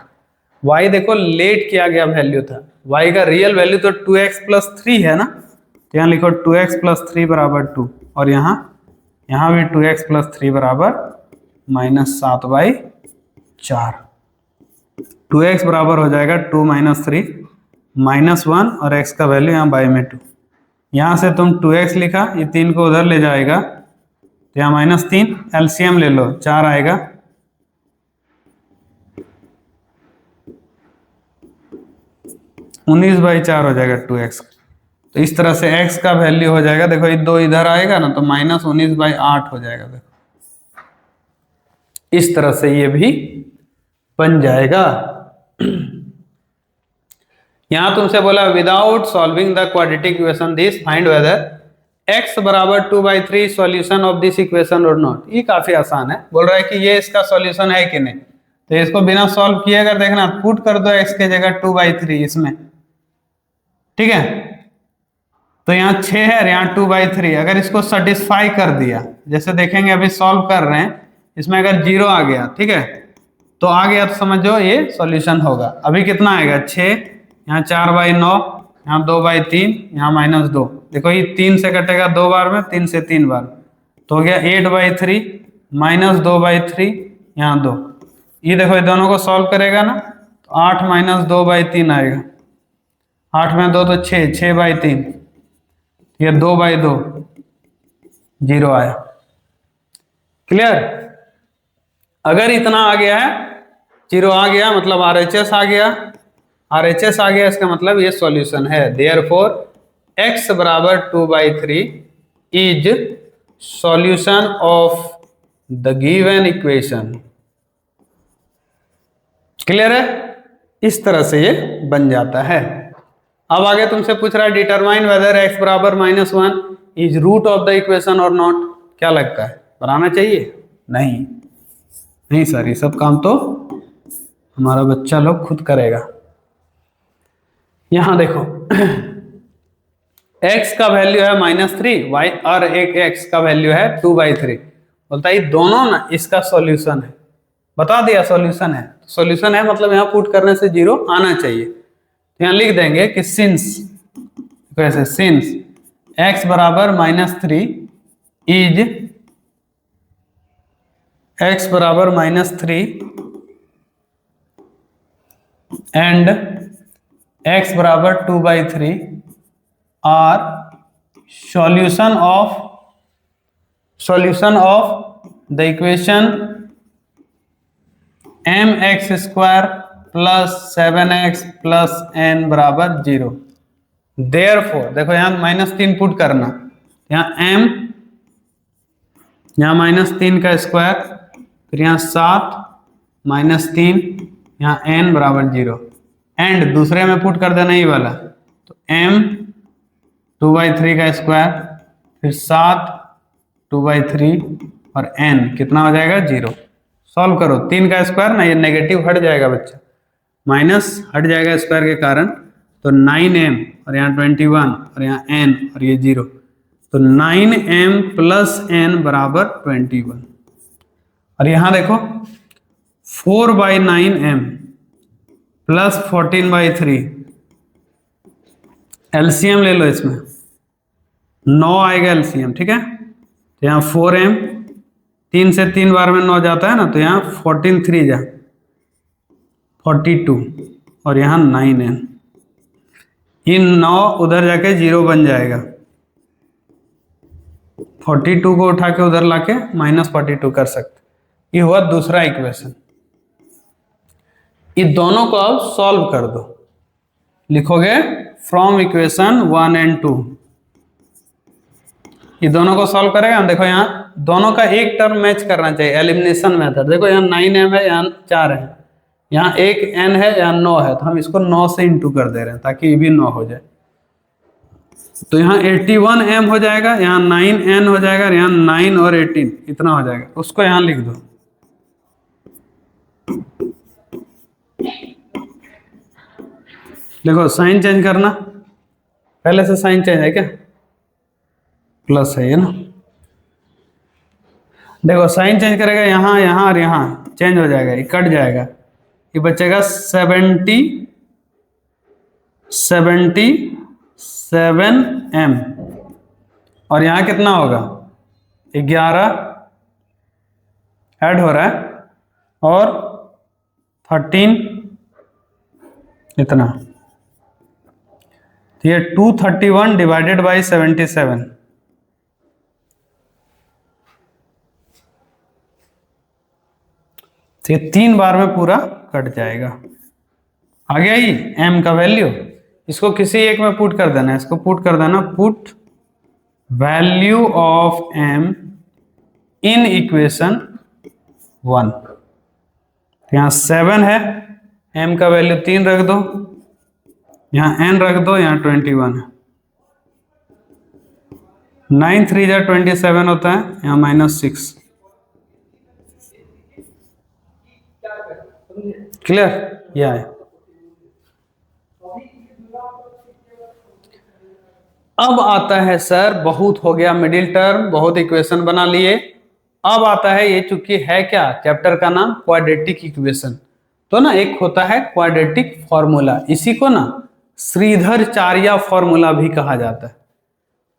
y देखो लेट किया गया वैल्यू था, y का रियल वैल्यू तो 2x प्लस 3 है ना, तो यहाँ लिखो 2x प्लस 3 बराबर 2 और यहाँ भी 2x प्लस 3 बराबर माइनस 7/4। 2x बराबर हो जाएगा 2 माइनस 3 माइनस 1 और x का वैल्यू यहाँ बाई में 2। यहाँ से तुम 2x लिखा, ये 3 को उधर ले जाएगा तो यहाँ माइनस 3, एलसीएम ले लो 4 आएगा, उन्नीस बाई 4 हो जाएगा 2x। तो इस तरह से x का वैल्यू हो जाएगा, देखो ये 2 इधर आएगा ना तो माइनस 19/8 हो जाएगा। देखो इस तरह से ये भी बन जाएगा। यहां तुमसे बोला without solving the quadratic equation this find weather x बराबर 2/3 सॉल्यूशन ऑफ दिस इक्वेशन और नॉट। ये काफी आसान है, बोल रहा है कि ये इसका सॉल्यूशन है कि नहीं, तो इसको बिना सॉल्व किए अगर देखना पुट कर दो x के जगह 2/3 इसमें, ठीक है, तो यहाँ 6 है, यहाँ 2/3। अगर इसको सेटिस्फाई कर दिया, जैसे देखेंगे अभी सॉल्व कर रहे हैं, इसमें अगर 0 आ गया, ठीक है, तो आ गया तो समझो ये सॉल्यूशन होगा। अभी कितना आएगा 6, यहाँ 4/9, यहाँ 2/3, यहाँ माइनस 2। देखो ये 3 से कटेगा 2 बार में, 3 से 3 बार, तो हो गया 8/3 माइनस 2/3, यहाँ 2। ये देखो ये दोनों को सॉल्व करेगा ना तो 8 माइनस 2/3 आएगा, 8 में 2 तो 6, 6/3, ये 2/2, 0 आया। क्लियर? अगर इतना आ गया है, 0 आ गया मतलब RHS आ गया, RHS आ गया इसका मतलब ये सॉल्यूशन है। देयरफॉर x बराबर 2/3 is solution of the given equation. Clear है? इस तरह से ये बन जाता है। अब आगे तुमसे पूछ रहा है डिटरमाइन वेदर x बराबर -1 is root of the equation और नॉट। क्या लगता है, बनाना चाहिए? नहीं सर, ये सब काम तो हमारा बच्चा लोग खुद करेगा। यहां देखो x का वैल्यू है -3, y और एक x का वैल्यू है 2/3। बोलता है ये दोनों ना इसका सॉल्यूशन है, बता दिया सॉल्यूशन है। सॉल्यूशन है मतलब यहाँ पुट करने से 0 आना चाहिए। तो यहाँ लिख देंगे कि सिंस, कैसे, सिंस x बराबर -3 इज x बराबर -3 एंड x बराबर 2/3 are solution of the equation mx² plus 7x plus n बराबर 0। देयरफॉर देखो यहाँ -3 पुट करना, यहाँ m, यहाँ -3 का स्क्वायर, फिर यहाँ 7 -3, यहाँ n बराबर 0 एंड दूसरे में पुट कर देना ये वाला, तो m 2/3 का स्क्वायर, फिर 7 2/3 और n कितना हो जाएगा 0। सॉल्व करो, 3 का स्क्वायर ना, ये नेगेटिव हट जाएगा बच्चा, माइनस हट जाएगा स्क्वायर के कारण, तो 9m और यहाँ 21 और यहाँ n और ये 0, तो 9m प्लस n बराबर 21। और यहां देखो 4/9m प्लस 14/3, एलसीएम ले लो इसमें, 9 आएगा एलसीएम, ठीक है। तो यहाँ 4m, 3 से 3 बार में 9 जाता है ना, तो यहाँ 14 3 जा 42 और यहाँ 9n, इन 9 उधर जाके 0 बन जाएगा, 42 को उठा के उधर लाके -42 कर सकते। ये हुआ दूसरा इक्वेशन। ये दोनों को अब सॉल्व कर दो, लिखोगे फ्रॉम इक्वेशन 1 and 2। ये दोनों को सॉल्व करेगा, देखो यहाँ दोनों का एक टर्म मैच करना चाहिए, एलिमिनेशन मेथड। देखो यहाँ 9m है, यहाँ 4 है, यहाँ एक n है, यहाँ 9 है, तो हम इसको 9 से इंटू कर दे रहे हैं ताकि ये भी 9 हो जाए। तो यहाँ 81m हो जाएगा, यहाँ 9n हो जाएगा, यहाँ 9 और 18 इतना हो जाएगा, उसको यहाँ लिख दो। देखो साइन चेंज करना, पहले से साइन चेंज है क्या, प्लस है ये ना। देखो साइन चेंज करेगा, यहाँ यहाँ और यहाँ चेंज हो जाएगा, ये कट जाएगा, ये बचेगा 77m और यहाँ कितना होगा 11 ऐड हो रहा है और 13 इतना, तो ये 231 डिवाइडेड बाई 77, तो ये 3 बार में पूरा कट जाएगा। आ गया ही m का वैल्यू, इसको किसी एक में पुट कर देना, इसको पुट कर देना, put value of m in equation 1। यहाँ 7 है, m का वैल्यू 3 रख दो, यहाँ n रख दो, यहाँ 21 है, 9 3 जा 27 होता है, यहाँ -6। क्लियर, यह है। अब आता है सर, बहुत हो गया मिडिल टर्म, बहुत इक्वेशन बना लिए, अब आता है ये, चूंकि है क्या चैप्टर का नाम क्वाड्रेटिक इक्वेशन, तो ना एक होता है क्वाड्रेटिक फॉर्मूला, इसी को ना श्रीधराचार्य फॉर्मूला भी कहा जाता है।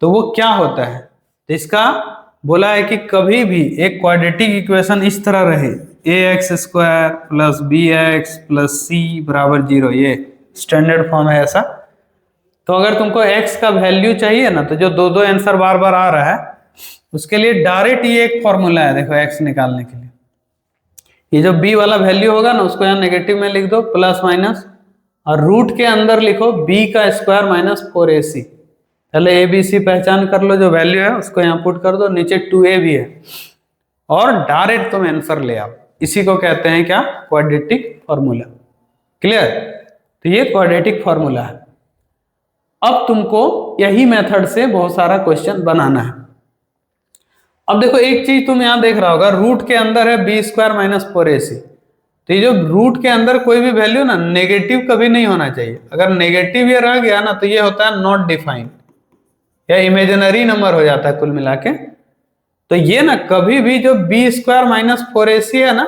तो वो क्या होता है, तो इसका बोला है कि कभी भी एक क्वाड्रेटिक इक्वेशन इस तरह रहे, ax² plus bx plus c बराबर 0, ये स्टैंडर्ड फॉर्म है ऐसा। तो अगर तुमको x का वैल्यू चाहिए ना, तो जो दो आंसर बार बार आ रहा है, उसके लिए डायरेक्ट ये एक फॉर्मूला है, देखो x निकालने के लिए, ये जो b वाला वैल्यू होगा ना, उसको यहाँ नेगेटिव में लिख दो, प्लस माइनस, और रूट के अंदर लिखो b का स्क्वायर माइनस 4ac। पहले ए बी सी पहचान कर लो, जो वैल्यू है उसको यहाँ पुट कर दो, नीचे 2a भी है, और डायरेक्ट तुम आंसर ले आओ। इसी को कहते हैं क्या, क्वाड्रेटिक फॉर्मूला। क्लियर, तो ये क्वाड्रेटिक फॉर्मूला है। अब तुमको यही मेथड से बहुत सारा क्वेश्चन बनाना है। अब देखो एक चीज तुम यहां देख रहा होगा, रूट के अंदर है b² माइनस 4ac, तो ये जो रूट के अंदर कोई भी वैल्यू ना नेगेटिव कभी नहीं होना चाहिए। अगर नेगेटिव ये रह गया ना, तो ये होता है नॉट डिफाइंड, या इमेजिनरी नंबर हो जाता है कुल मिला के। तो ये ना कभी भी जो b² माइनस 4ac है ना,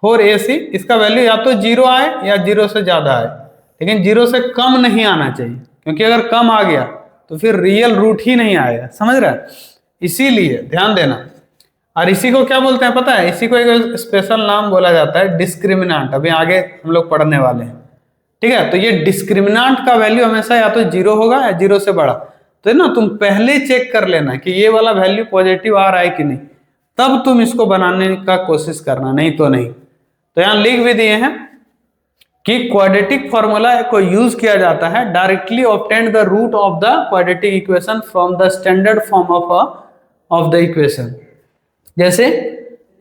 4ac, इसका वैल्यू या तो 0 आए या 0 से ज्यादा आए, लेकिन 0 से कम नहीं आना चाहिए, क्योंकि अगर कम आ गया तो फिर रियल रूट ही नहीं आएगा, समझ रहा है। इसीलिए ध्यान देना। और इसी को क्या बोलते हैं पता है, इसी को एक स्पेशल नाम बोला जाता है, डिस्क्रिमिनेंट। अभी आगे हम लोग पढ़ने वाले हैं, ठीक है। तो ये डिस्क्रिमिनेंट का वैल्यू हमेशा या तो 0 होगा या 0 से बड़ा। तो ना तुम पहले चेक कर लेना कि ये वाला वैल्यू पॉजिटिव आ रहा है कि नहीं, तब तुम इसको बनाने का कोशिश करना, नहीं तो नहीं। तो यहाँ लिख भी दिए हैं कि क्वाड्रेटिक फॉर्मूला को यूज किया जाता है, directly obtained the root of the quadratic equation from the standard form of the equation. जैसे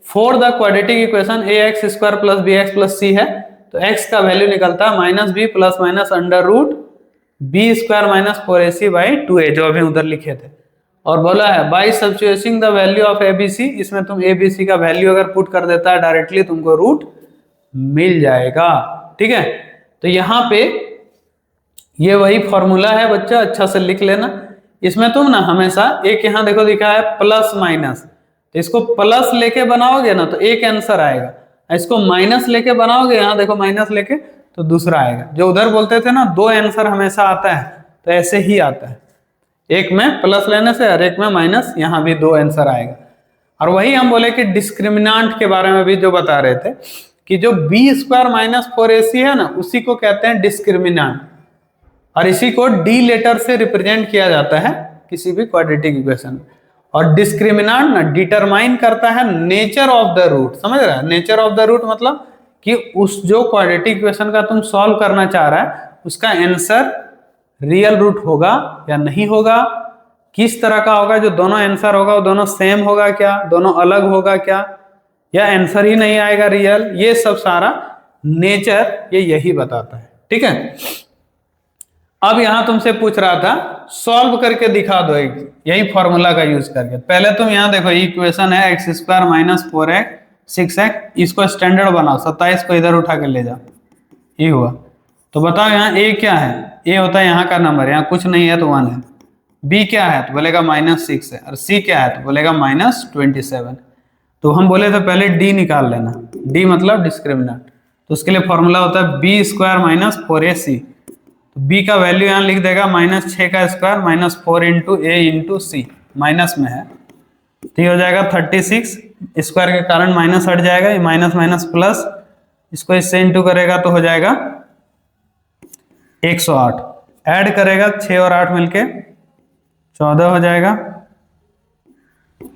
for the quadratic equation ax² plus bx plus c है, तो x का वैल्यू निकलता है -b plus minus under root b² minus 4ac by 2a, जो अभी उधर लिखे थे। और बोला है by substituting the value of abc, इसमें तुम abc का वैल्यू अगर पुट कर देता है डायरेक्टली, तुमको रूट मिल जाएगा, ठीक है। तो यहाँ पे ये वही फॉर्मूला है बच्चा, अच्छा से लिख लेना। इसमें तुम ना हमेशा एक यहाँ देखो लिखा है प्लस माइनस, तो इसको प्लस लेके बनाओगे ना तो एक आंसर आएगा, इसको माइनस लेके बनाओगे, यहाँ देखो माइनस लेके, तो दूसरा आएगा। जो उधर बोलते थे ना दो आंसर हमेशा आता है, तो ऐसे ही आता है, एक में प्लस लेने से और एक में माइनस, यहाँ भी दो आंसर आएगा। और वही हम बोले कि डिस्क्रिमिनांट के बारे में भी जो बता रहे थे कि जो बी स्क्वायर माइनस 4ac है ना, उसी को कहते हैं डिस्क्रिमिनांट, और इसी को डी लेटर से रिप्रेजेंट किया जाता है किसी भी क्वाड्रेटिक इक्वेशन। और डिस्क्रिमिनांट ना डिटरमाइन करता है नेचर ऑफ द रूट, समझ रहा है? नेचर ऑफ द रूट मतलब कि उस जो क्वाड्रेटिक इक्वेशन का तुम सॉल्व करना चाह रहा है उसका आंसर रियल रूट होगा या नहीं होगा, किस तरह का होगा, जो दोनों आंसर होगा वो दोनों सेम होगा क्या, दोनों अलग होगा क्या, या आंसर ही नहीं आएगा रियल, ये सब सारा नेचर ये यही बताता है। ठीक है, अब यहां तुमसे पूछ रहा था सॉल्व करके दिखा दो एक, यही फॉर्मूला का यूज करके। पहले तुम यहां देखो इक्वेशन है x square minus 4x 6x, इसको स्टैंडर्ड बनाओ, 27 को इधर उठा के ले जाओ, ये हुआ। तो बताओ यहाँ a क्या है, a होता है यहाँ का नंबर, यहाँ कुछ नहीं है तो 1 है। b क्या है तो बोलेगा -6 है, और c क्या है तो बोलेगा -27। तो हम बोले तो पहले d निकाल लेना, d मतलब डिस्क्रिमिनेंट, तो उसके लिए फॉर्मूला होता है b स्क्वायर माइनस 4ac। तो b का वैल्यू यहाँ लिख देगा -6 का square minus 4 into a into c, minus में है तो ये हो जाएगा 36, स्क्वायर के कारण माइनस हट जाएगा, ये माइनस माइनस प्लस, इसको इससे इंटू करेगा तो हो जाएगा 108, ऐड करेगा 6 और 8 मिलके 14 हो जाएगा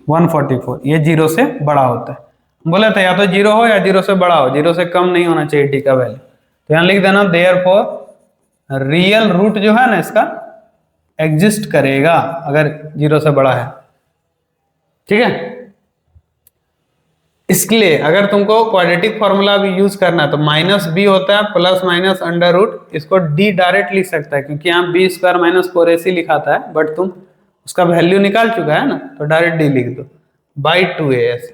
144, ये 0 से बड़ा होता है। बोला था या तो 0 हो या 0 से बड़ा हो, 0 से कम नहीं होना चाहिए डी का वैल्यू। तो यहाँ लिख देना देयरफॉर रियल रूट जो है ना इसका एग्जिस्ट करेगा अगर 0 से बड़ा है। ठीक है, इसके लिए अगर तुमको क्वाड्रेटिक फॉर्मूला भी यूज करना है तो -b होता है प्लस माइनस अंडर रूट, इसको d डायरेक्ट लिख सकता है क्योंकि यहाँ b स्क्वायर माइनस 4ac लिखा था, बट तुम उसका वैल्यू निकाल चुका है ना तो डायरेक्ट d लिख दो बाई 2a ऐसे।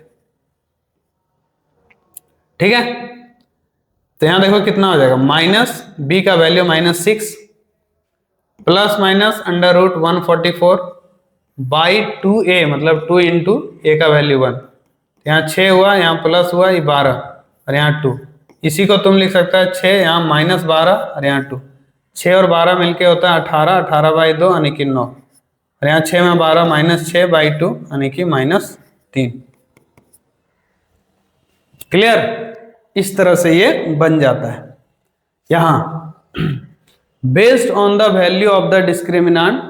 ठीक है, तो यहां देखो कितना हो जाएगा, -b का value -6 plus minus under root 144 by 2a मतलब 2 इंटू a का वैल्यू 1, यहाँ 6 हुआ, यहाँ प्लस हुआ, ये 12 और यहाँ 2, इसी को तुम लिख सकता है 6, यहाँ -12 और यहाँ 2, 6 और 12 मिलके होता है 18, 18 बाई 2 यानी कि 9, और यहाँ 6 में 12 -6 बाई 2 यानी कि -3। क्लियर, इस तरह से ये बन जाता है। यहां based on the value of the discriminant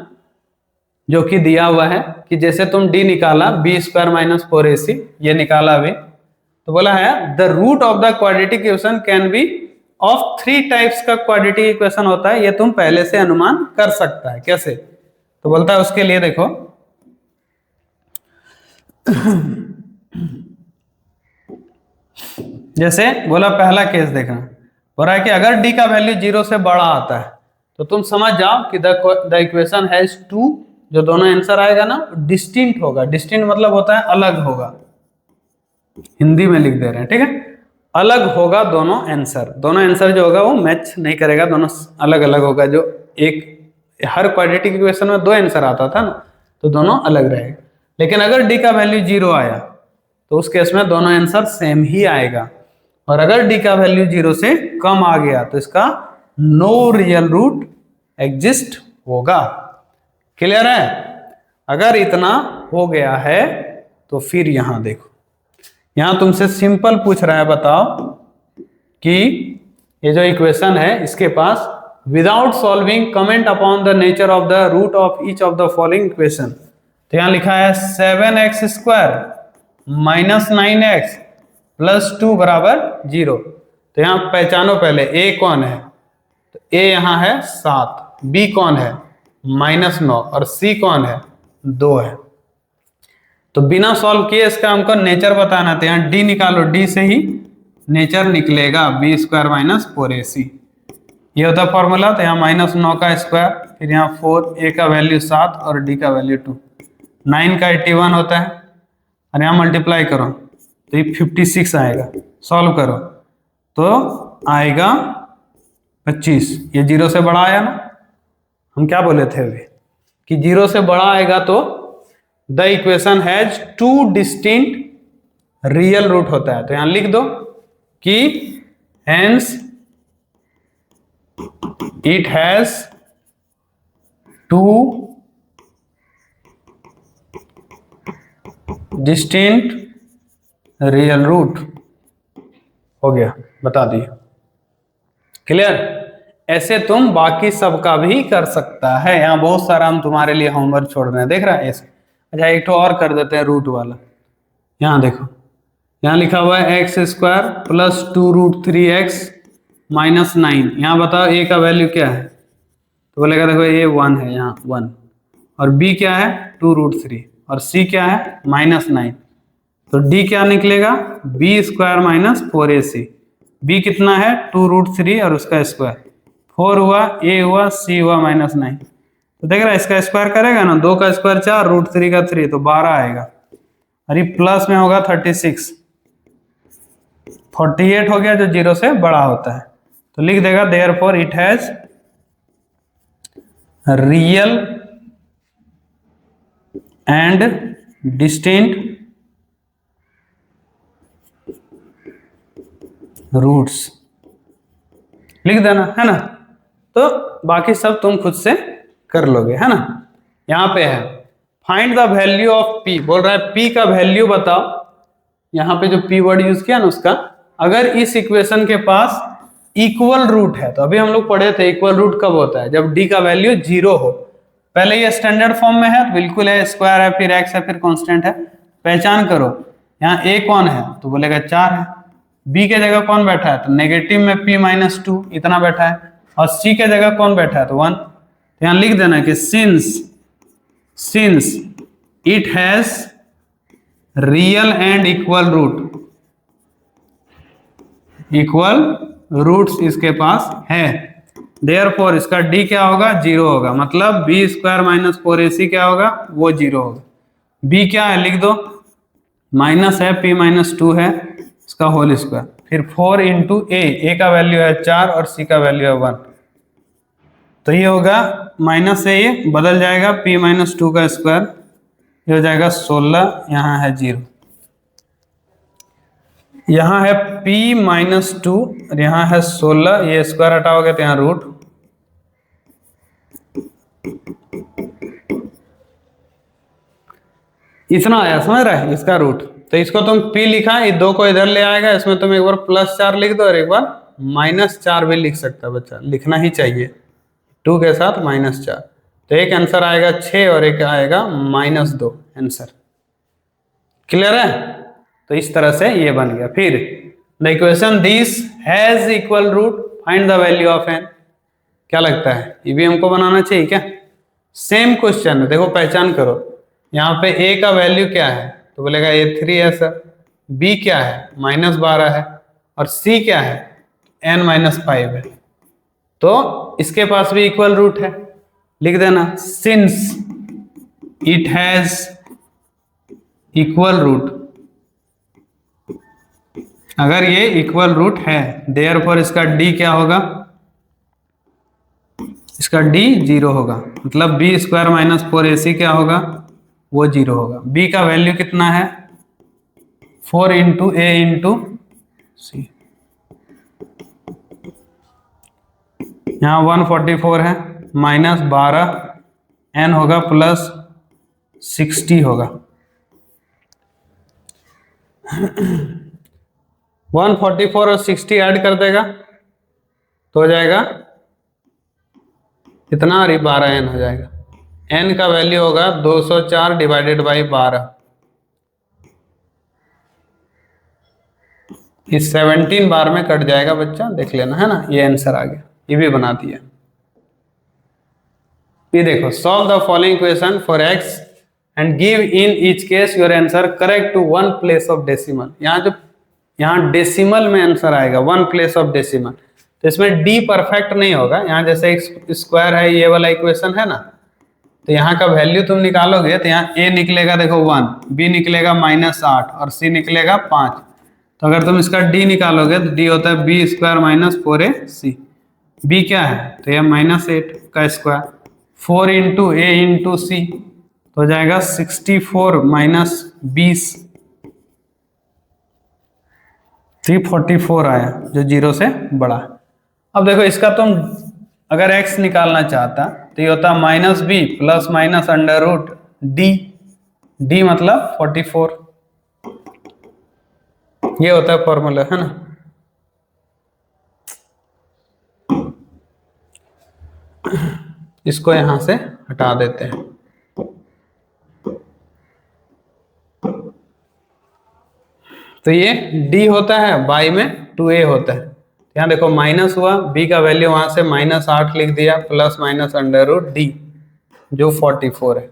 जो कि दिया हुआ है कि जैसे तुम d निकाला b स्क्वायर माइनस 4ac, ये निकाला अभी, तो बोला है the root of the quadratic equation can be of 3 types का क्वाड्रेटिक इक्वेशन होता है, ये तुम पहले से अनुमान कर सकता है। कैसे, तो बोलता है उसके लिए देखो जैसे बोला पहला केस देखना, बोल रहा है कि अगर d का वैल्यू 0 से बड़ा आता है तो तुम समझ जाओ कि द इक्वेशन हैज 2, जो दोनों आंसर आएगा ना डिस्टिंक्ट होगा, डिस्टिंक्ट मतलब होता है अलग होगा, हिंदी में लिख दे रहे हैं। ठीक है, अलग होगा दोनों आंसर, दोनों आंसर जो होगा वो मैच नहीं करेगा, दोनों अलग अलग होगा। जो एक हर क्वाड्रेटिक इक्वेशन में 2 आंसर आता था ना तो दोनों अलग रहेगा, लेकिन अगर d का वैल्यू 0 आया तो उस केस में दोनों आंसर सेम ही आएगा, और अगर d का वैल्यू 0 से कम आ गया तो इसका नो रियल रूट एग्जिस्ट होगा। क्लियर है, अगर इतना हो गया है तो फिर यहां देखो, यहां तुमसे सिंपल पूछ रहा है, बताओ कि ये जो इक्वेशन है इसके पास without solving comment upon the nature of the root of each of the following equation. तो यहां लिखा है 7x square minus 9x plus 2 बराबर 0। तो यहां पहचानो पहले a कौन है, तो a यहां है 7, b कौन है -9 और c कौन है 2 है। तो बिना सॉल्व किए इसका हमको नेचर बताना था, यहाँ d निकालो, d से ही नेचर निकलेगा b स्क्वायर माइनस 4ac, ये होता है फॉर्मूला। तो यहाँ -9 का स्क्वायर, फिर यहाँ 4, a का वैल्यू 7 और d का वैल्यू 2, 9 का 81 होता है, और यहाँ मल्टीप्लाई करो तो ये 56 आएगा, सॉल्व करो तो आएगा 25, ये 0 से बड़ा आया ना, हम क्या बोले थे अभी कि 0 से बड़ा आएगा तो the equation has two distinct real root होता है, तो यहां लिख दो कि hence it has two distinct real root. हो गया, बता दिए। क्लियर? ऐसे तुम बाकी सबका भी कर सकता है। यहाँ बहुत सारा हम तुम्हारे लिए होमवर्क छोड़ रहे हैं, देख रहा है ऐसे। अच्छा, एक तो और कर देते हैं रूट वाला। यहाँ देखो, यहाँ लिखा हुआ है x square plus 2√3x minus 9। यहाँ बताओ ए का वैल्यू क्या है, तो बोलेगा देखो ये 1 है, यहाँ 1, और बी क्या है 2√3, और सी क्या है -9। तो डी क्या निकलेगा, B square minus 4ac। B कितना है 2√3 और उसका स्क्वायर 4 हुआ, ए हुआ, सी हुआ -9। तो देख रहा है इसका स्क्वायर करेगा ना, 2 का स्क्वायर 4, √3 का 3, तो 12 आएगा। और ये प्लस में होगा 36, 48 हो गया जो 0 से बड़ा होता है। तो लिख देगा therefore it has real and distinct roots. लिख देना, है ना। तो बाकी सब तुम खुद से कर लोगे, है ना। यहां पे है find the value of P, बोल रहा है पी का वैल्यू बताओ। यहां पे जो पी वर्ड यूज किया ना उसका, अगर इस इक्वेशन के पास इक्वल रूट है, तो अभी हम लोग पढ़े थे इक्वल रूट कब होता है, जब डी का वैल्यू 0 हो। पहले ये स्टैंडर्ड फॉर्म में है तो बिल्कुल है, स्क्वायर है, फिर एक्स है, फिर कांस्टेंट है। पहचान करो, यहाँ ए कौन है तो बोलेगा 4 है। बी के जगह कौन बैठा है तो नेगेटिव में p-2 इतना बैठा है, और सी के जगह कौन बैठा है तो 1। तो यहाँ लिख देना कि since it has real and equal roots इसके पास है, देयरफॉर इसका डी क्या होगा 0 होगा, मतलब बी स्क्वायर माइनस 4ac क्या होगा वो 0 होगा। बी क्या है लिख दो, माइनस है, p-2 है, इसका होल स्क्वायर, फिर 4 इंटू ए का वैल्यू है 4 और सी का वैल्यू है 1। तो ये होगा माइनस से ये बदल जाएगा p-2 का स्क्वायर, ये हो जाएगा 16, यहाँ है 0, यहाँ है p-2 और यहाँ है 16, ये स्क्वायर हटाओगे तो यहाँ रूट। इतना आया, समझ रहा है, इसका रूट। तो इसको तुम p लिखा, ये 2 को इधर ले आएगा, इसमें तुम एक बार +4 लिख दो और एक बार -4 भी लिख सकता है बच्चा, लिखना ही चाहिए 2 के साथ -4। तो एक आंसर आएगा 6 और एक आएगा -2 आंसर। क्लियर है? तो इस तरह से ये बन गया। फिर the equation this has equal root, find the value of n। क्या लगता है ये भी हमको बनाना चाहिए क्या? सेम क्वेश्चन है, देखो पहचान करो। यहाँ पे a का वैल्यू क्या है तो बोलेगा a3 है सर, b क्या है -12 है, और c क्या है n-5 है। तो इसके पास भी इक्वल रूट है, लिख देना since it has equal root. अगर ये इक्वल रूट है देयरफॉर इसका d क्या होगा, इसका d 0 होगा, मतलब b स्क्वायर माइनस 4ac क्या होगा वो 0 होगा। b का वैल्यू कितना है 4 इंटू ए इंटू सी, यहाँ 144 है, -12 n होगा +60 होगा। 144 और 60 ऐड कर देगा तो हो जाएगा कितना, और 12n हो जाएगा। n का वैल्यू होगा 204 डिवाइडेड बाई 12, इस 17 बार में कट जाएगा बच्चा, देख लेना, है ना। ये आंसर आ गया, ये भी बना दिया। ये देखो, solve the following equation for x and give in each case your answer correct to 1 place of decimal. यहाँ डेसिमल में आंसर आएगा 1 प्लेस ऑफ डेसिमल, तो इसमें d परफेक्ट नहीं होगा। यहाँ जैसे एक स्क्वायर है, ये वाला इक्वेशन है ना, तो यहाँ का वैल्यू तुम निकालोगे तो यहाँ a निकलेगा देखो 1, b निकलेगा -8 और c निकलेगा 5। तो अगर तुम इसका d निकालोगे तो d होता है b square minus 4ac। b क्या है तो यह -8 का स्क्वायर, 4 इंटू ए इंटू सी, तो हो जाएगा 64 माइनस 20, 344 आया जो 0 से बड़ा है। अब देखो इसका तुम अगर x निकालना चाहता तो ये होता minus b plus minus under root d, d मतलब 44, ये होता है फॉर्मूला, है ना। इसको यहां से हटा देते हैं। तो ये d होता है, y में 2a होता है। यहाँ देखो माइनस हुआ, b का वैल्यू वहां से -8 लिख दिया plus minus under root d जो 44 है,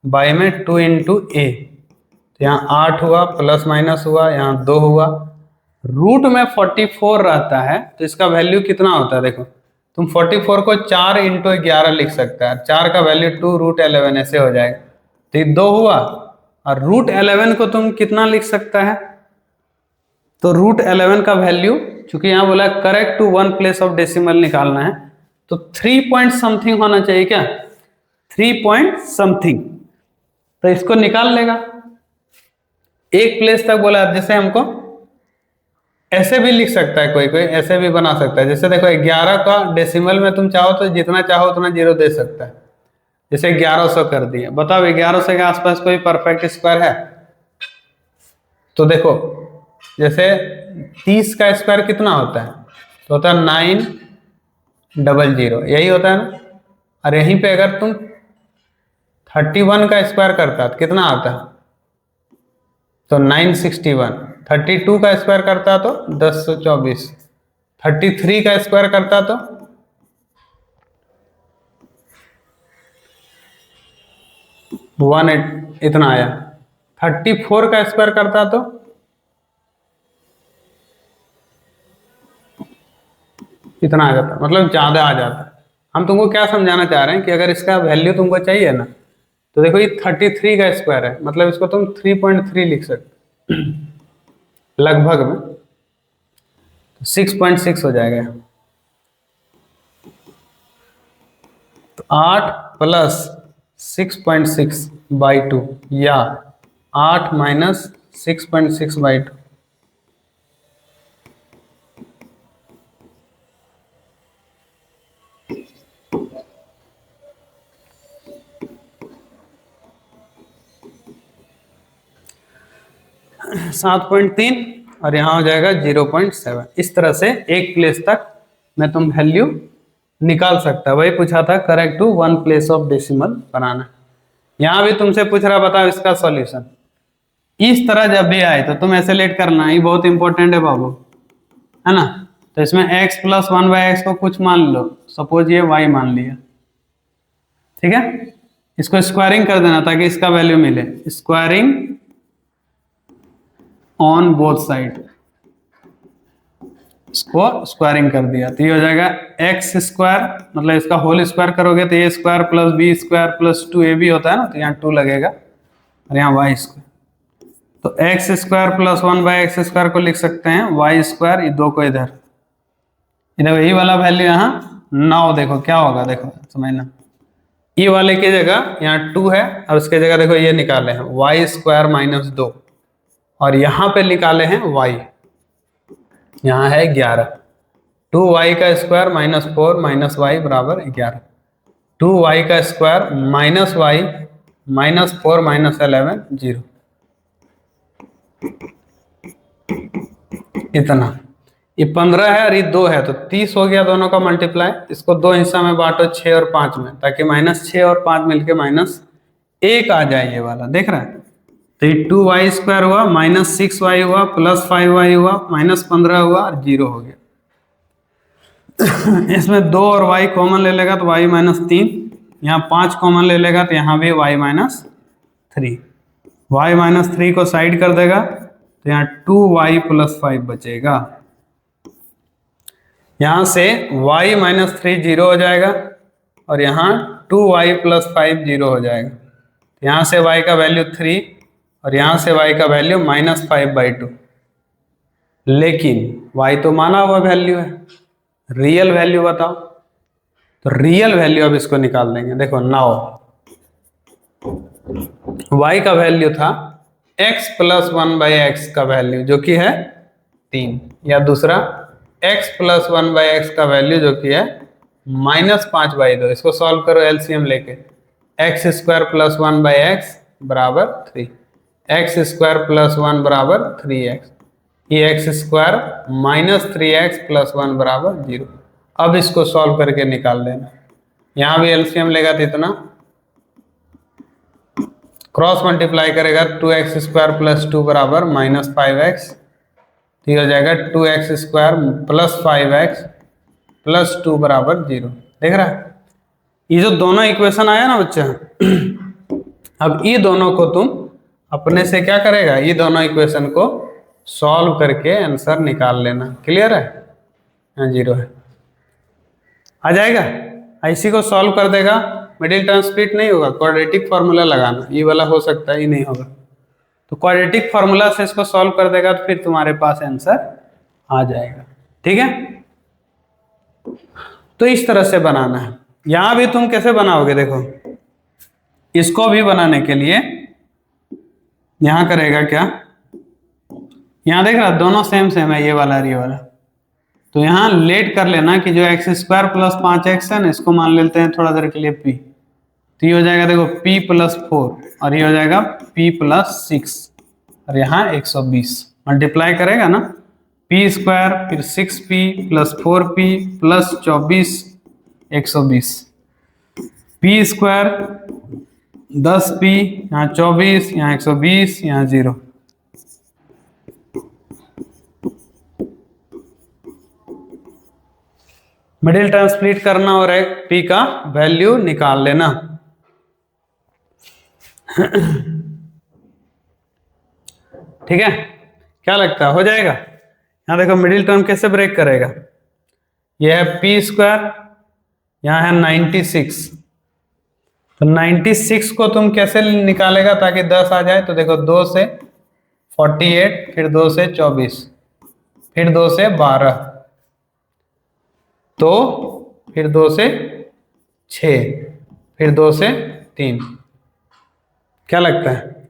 y में 2 इंटू ए, तो यहाँ 8 हुआ प्लस माइनस हुआ, यहाँ 2 हुआ, रूट में 44 रहता है तो इसका वैल्यू कितना होता है। देखो तुम 44 को 4 इंटू 11 लिख सकता है, 4 का वैल्यू 2 रूट 11 ऐसे हो जाएगा, तो ये 2 हुआ। और रूट 11 को तुम कितना लिख सकता है, तो रूट 11 का वैल्यू चूंकि यहाँ बोला correct to 1 place of decimal निकालना है, तो 3 पॉइंट समथिंग होना चाहिए क्या, 3 पॉइंट समथिंग, तो इसको निकाल लेगा। एक प्लेस तक बोला, जैसे हमको ऐसे भी लिख सकता है, कोई कोई ऐसे भी बना सकता है। जैसे देखो 11 का डेसिमल में तुम चाहो तो जितना चाहो उतना 0 दे सकता है, जैसे 1100 कर दिया। बताओ 1100 के आसपास कोई परफेक्ट स्क्वायर है, तो देखो जैसे 30 का स्क्वायर कितना होता है, तो होता है 900, यही होता है ना। और यहीं पे अगर तुम 31 का स्क्वायर करता तो कितना आता है, तो 961, 32 का स्क्वायर करता तो 1024, 33 का स्क्वायर करता तो 1 इतना आया, 34 का स्क्वायर करता तो इतना आ जाता, मतलब ज्यादा आ जाता। हम तुमको क्या समझाना चाह रहे हैं कि अगर इसका वैल्यू तुमको चाहिए ना, तो देखो ये 33 का स्क्वायर है, मतलब इसको तुम 3.3 लिख सकते लगभग में, तो 6.6 हो जाएगा। तो 8 प्लस 6.6 बाई 2 या 8 माइनस 6.6 बाई 2, सात 7.3 और यहाँ हो जाएगा 0.7। इस तरह से एक प्लेस तक मैं तुम वैल्यू निकाल सकता है। वही पूछा था correct to 1 place of decimal बनाना। यहाँ भी तुमसे पूछ रहा, बताओ इसका सॉल्यूशन। इस तरह जब भी आए तो तुम ऐसे लेट करना, ये बहुत इंपॉर्टेंट है बाबू, है ना। तो इसमें x प्लस 1/x को कुछ मान लो, सपोज ये y मान लिया, ठीक है। इसको स्क्वायरिंग कर देना ताकि इसका वैल्यू मिले, स्क्वायरिंग ऑन बोथ साइड, इसको स्क्वायरिंग कर दिया तो ये हो जाएगा एक्स स्क्वायर, मतलब इसका होल स्क्वायर करोगे तो a square plus b square plus 2ab होता है ना, तो यहाँ 2 लगेगा और यहाँ वाई स्क्वायर, तो x square plus 1/x square को लिख सकते हैं वाई स्क्वायर, ये 2 को इधर यही वाला वैल्यू यहाँ 9, देखो क्या होगा, देखो समझना, ये वाले की जगह यहाँ 2 है और उसके जगह देखो ये निकाले हैं वाई स्क्वायर माइनस 2 और यहाँ पे निकाले हैं y, यहाँ है 11, 2y का स्क्वायर माइनस 4 माइनस वाई बराबर 11, 2y का square minus y minus 4 minus 11 0, इतना। ये 15 है और ये 2 है तो 30 हो गया दोनों का मल्टीप्लाई। इसको 2 हिस्सा में बांटो 6 और 5 में, ताकि -6 और 5 मिलके -1 आ जाए, ये वाला देख रहा है। तो ये 2y स्क्वायर हुआ माइनस 6y हुआ प्लस 5y हुआ माइनस 15 हुआ और 0 हो गया। इसमें 2 और y कॉमन ले लेगा तो y माइनस 3, यहाँ 5 कॉमन ले लेगा तो यहाँ भी y माइनस 3, y माइनस 3 को साइड कर देगा तो यहाँ 2y प्लस 5 बचेगा। यहाँ से y माइनस 3 0 हो जाएगा और यहाँ 2y प्लस 5 0 हो जाएगा। यहाँ से y का वैल्यू 3 और यहाँ से y का वैल्यू -5/2, लेकिन y तो माना हुआ वैल्यू है, रियल वैल्यू बताओ। तो रियल वैल्यू अब इसको निकाल देंगे, देखो 9 y का वैल्यू था x प्लस 1/x का वैल्यू जो कि है 3, या दूसरा x प्लस 1/x का वैल्यू जो कि है -5/2। इसको सॉल्व करो एलसीएम लेके, x स्क्वायर प्लस 1/x बराबर 3, x स्क्वायर प्लस 1 बराबर 3x, ये x स्क्वायर -3x प्लस 1 बराबर 0। अब इसको सॉल्व करके निकाल देना। यहाँ भी एलसीएम लेगा तो इतना, क्रॉस मल्टीप्लाई करेगा 2x स्क्वायर प्लस 2 बराबर -5x, तो ये हो जाएगा 2x square plus 5x plus 2 बराबर 0। देख रहा है, ये जो दोनों इक्वेशन आया ना बच्चा, अब ये दोनों को तुम अपने से क्या करेगा, ये दोनों इक्वेशन को सॉल्व करके आंसर निकाल लेना। क्लियर है? हाँ 0 है, आ जाएगा। इसी को सॉल्व कर देगा, मिडिल टर्म स्प्लिट नहीं होगा, क्वाड्रेटिक फार्मूला लगाना, ये वाला हो सकता है, ये नहीं होगा, तो क्वाड्रेटिक फार्मूला से इसको सॉल्व कर देगा तो फिर तुम्हारे पास आंसर आ जाएगा। ठीक है, तो इस तरह से बनाना है। यहां भी तुम कैसे बनाओगे, देखो इसको भी बनाने के लिए यहां करेगा क्या, यहां देख रहा दोनों सेम सेम है, ये वाला और ये वाला, तो यहां लेट कर लेना कि जो x स्क्वायर प्लस 5x है ना, इसको मान लेते हैं थोड़ा देर के लिए p, तो ये हो जाएगा देखो p प्लस 4 और ये हो जाएगा p प्लस 6 और यहाँ 120 मल्टीप्लाई करेगा ना, p स्क्वायर फिर 6p plus 4p plus 24 120, p square 10p, यहाँ 24, यहाँ 120, यहाँ 0। मिडिल टर्म स्प्लिट करना और एक p का वैल्यू निकाल लेना। ठीक है, क्या लगता है हो जाएगा? यहाँ देखो मिडिल टर्म कैसे ब्रेक करेगा, यह है p स्क्वायर, यहाँ है 96, तो 96 को तुम कैसे निकालेगा ताकि 10 आ जाए, तो देखो 2 से 48, फिर 2 से 24, फिर 2 से 12, तो फिर 2 से 6, फिर 2 से 3, क्या लगता है?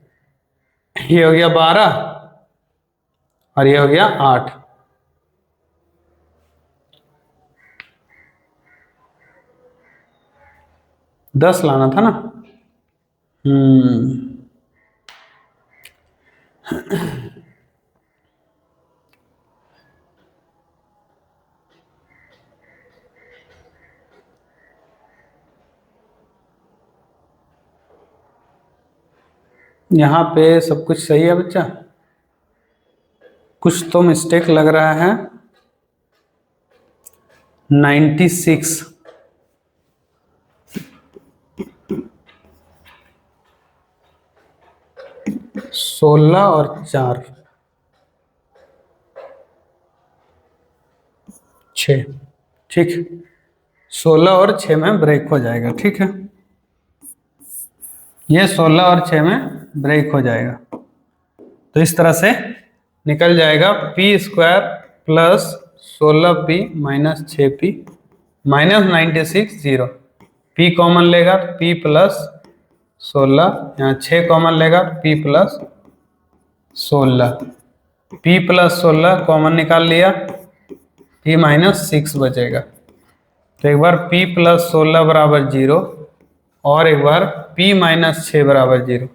ये हो गया 12 और ये हो गया 8। दस लाना था ना। यहाँ पे सब कुछ सही है बच्चा, कुछ तो मिस्टेक लग रहा है। 96 16 और 4 6, ठीक, 16 और 6 में ब्रेक हो जाएगा। ठीक है, ये 16 और 6 में ब्रेक हो जाएगा, तो इस तरह से निकल जाएगा p square plus 16p minus 6p minus 96 0, p common लेगा तो p प्लस 16, यहाँ 6 कॉमन लेगा तो p plus 16, p plus 16 common निकाल लिया, p माइनस 6 बचेगा, तो एक बार p प्लस 16 बराबर 0 और एक बार p माइनस 6 बराबर 0,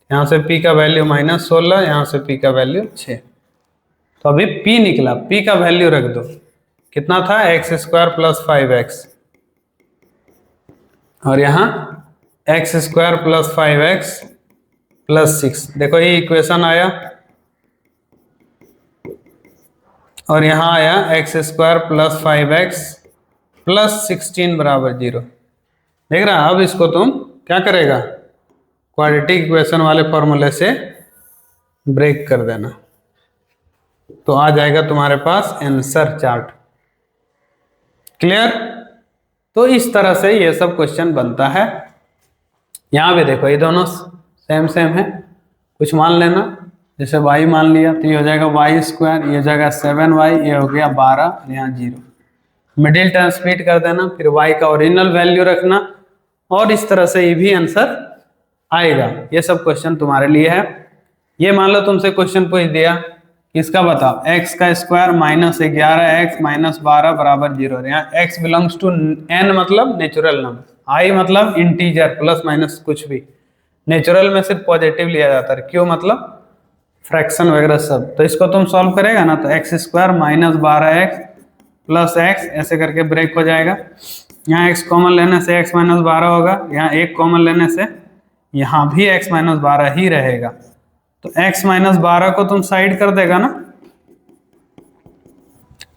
यहाँ से p का वैल्यू -16, यहाँ से p का वैल्यू 6, तो अभी p निकला, p का वैल्यू रख दो, कितना था x स्क्वायर प्लस 5x, और यहाँ x square plus 5x plus 6, देखो ये इक्वेशन आया, और यहाँ आया x square plus 5x plus 16 बराबर 0। देख रहा, अब इसको तुम क्या करेगा, क्वाड्रेटिक इक्वेशन वाले फॉर्मूले से ब्रेक कर देना, तो आ जाएगा तुम्हारे पास आंसर चार्ट। क्लियर? तो इस तरह से ये सब क्वेश्चन बनता है। यहाँ पे देखो ये दोनों सेम सेम है, कुछ मान लेना, जैसे y मान लिया तो ये हो जाएगा y स्क्वायर, ये हो जाएगा 7y, ये हो गया 12, यहाँ 0, मिडिल टर्म स्प्लिट कर देना, फिर y का ओरिजिनल वैल्यू रखना, और इस तरह से ये भी आंसर आएगा। ये सब क्वेश्चन तुम्हारे लिए है। ये मान लो तुमसे क्वेश्चन पूछ दिया, इसका बताओ, एक्स का स्क्वायर माइनस 11 एक्स माइनस 12 बराबर 0। यहाँ एक्स बिलोंग्स टू एन मतलब नेचुरल नंबर, आई मतलब इंटीजर प्लस माइनस कुछ भी, नेचुरल में सिर्फ पॉजिटिव लिया जाता है, क्यों मतलब फ्रैक्शन वगैरह सब। तो इसको तुम सॉल्व करेगा ना, तो x square minus 12 x plus x ऐसे करके ब्रेक हो जाएगा। यहाँ एक्स कॉमन लेने से एक्स माइनस 12 होगा, यहाँ एक कॉमन लेने से यहाँ भी एक्स माइनस 12 ही रहेगा। तो x माइनस 12 को तुम साइड कर देगा ना,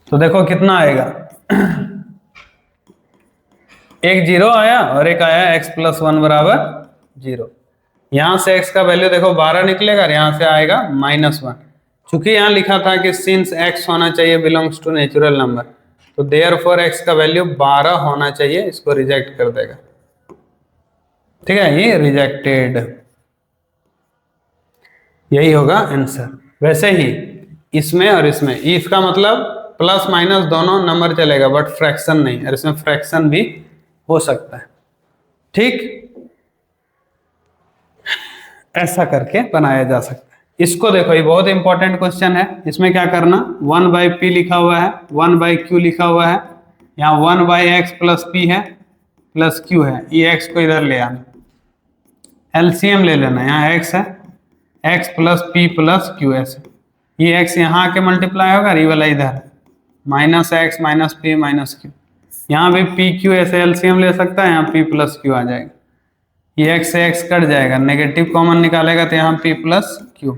तो देखो कितना आएगा एक 0 आया और एक आया x प्लस 1 बराबर 0। यहां से x का वैल्यू देखो 12 निकलेगा और यहां से आएगा -1। चूंकि यहां लिखा था कि सिंस x होना चाहिए बिलोंग्स टू नेचुरल नंबर, तो देयरफॉर x का वैल्यू 12 होना चाहिए, इसको रिजेक्ट कर देगा। ठीक है, ये रिजेक्टेड, यही होगा आंसर। वैसे ही इसमें और इसमें, इसका मतलब प्लस माइनस दोनों नंबर चलेगा बट फ्रैक्शन नहीं, और इसमें फ्रैक्शन भी हो सकता है। ठीक, ऐसा करके बनाया जा सकता है। इसको देखो, ये बहुत इंपॉर्टेंट क्वेश्चन है। इसमें क्या करना, 1/p लिखा हुआ है, 1/q लिखा हुआ है, यहाँ 1/x प्लस p है प्लस q है, ये x को इधर ले आना, एलसीएम ले लेना। यहाँ x है, x plus p plus q ऐसे, ये x यहाँ आके मल्टीप्लाई होगा, ये वाला इधर minus x minus P minus Q, यहाँ भी पी क्यू ऐसे एलसीएम ले सकता है, यहाँ p प्लस क्यू आ जाएगा। ये x से x कट जाएगा, नेगेटिव कॉमन निकालेगा तो यहाँ p प्लस क्यू,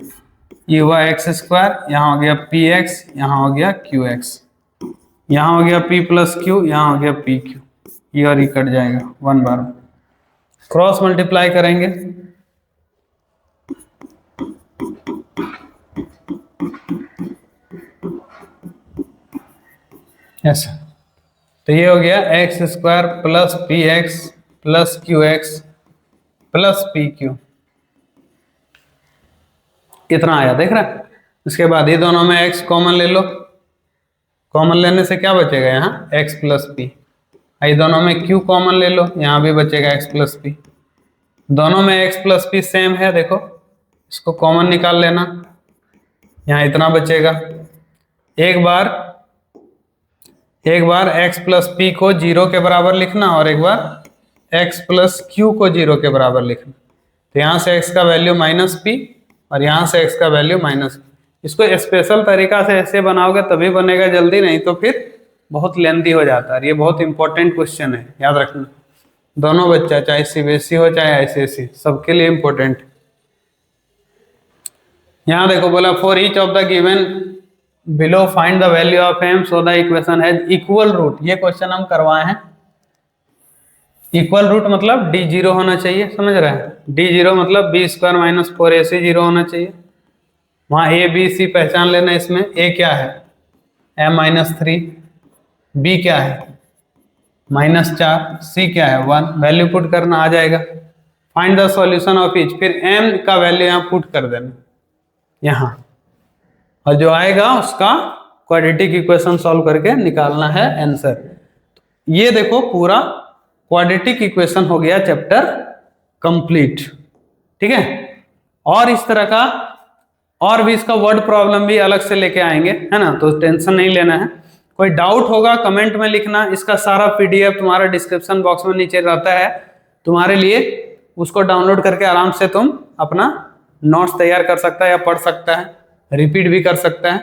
ये हुआ एक्स स्क्वायर, यहाँ हो गया पी एक्स, यहाँ हो गया क्यू एक्स, यहाँ हो गया p प्लस क्यू, यहाँ हो गया पी क्यू, ये और ये कट जाएगा 1 बार। क्रॉस मल्टीप्लाई करेंगे, ऐसा, तो ये हो गया x square plus P x plus Q x plus P Q, कितना आया देख रहा है। इसके बाद ये दोनों में x कॉमन ले लो, कॉमन लेने से क्या बचेगा, यहाँ x प्लस पी। ये दोनों में q कॉमन ले लो, यहाँ भी बचेगा x प्लस पी। दोनों में x प्लस पी सेम है, देखो इसको कॉमन निकाल लेना, यहाँ इतना बचेगा। एक बार x प्लस पी को 0 के बराबर लिखना और एक बार x प्लस क्यू को 0 के बराबर लिखना। तो यहाँ से x का वैल्यू माइनस पी और यहाँ से x का वैल्यू माइनस। इसको स्पेशल तरीका से ऐसे बनाओगे तभी बनेगा जल्दी, नहीं तो फिर बहुत लेंथी हो जाता है। ये बहुत इंपॉर्टेंट क्वेश्चन है, याद रखना। दोनों बच्चा चाहे सीबीएसई हो चाहे आईसीएसई, सबके लिए इंपॉर्टेंट। यहाँ देखो बोला for each of the given below find the value of m so the equation has equal root. ये क्वेश्चन हम करवाए हैं। इक्वल रूट मतलब d0 होना चाहिए, समझ रहे हैं। d0 मतलब b स्क्वायर माइनस 4ac 0 होना चाहिए। वहां a b c पहचान लेना। इसमें a क्या है, m-3, b क्या है -4, c क्या है 1। वैल्यू पुट करना, आ जाएगा। Find the solution of each, फिर m का वैल्यू यहाँ पुट कर देना यहाँ, और जो आएगा उसका क्वाड्रेटिक इक्वेशन सॉल्व करके निकालना है आंसर। ये देखो पूरा क्वाड्रेटिक इक्वेशन हो गया चैप्टर कंप्लीट। ठीक है, और इस तरह का और भी इसका वर्ड प्रॉब्लम भी अलग से लेके आएंगे, है ना, तो टेंशन नहीं लेना है। कोई डाउट होगा कमेंट में लिखना। इसका सारा पीडीएफ तुम्हारा डिस्क्रिप्शन बॉक्स में नीचे रहता है तुम्हारे लिए, उसको डाउनलोड करके आराम से तुम अपना नोट्स तैयार कर सकता है या पढ़ सकता है, रिपीट भी कर सकता है।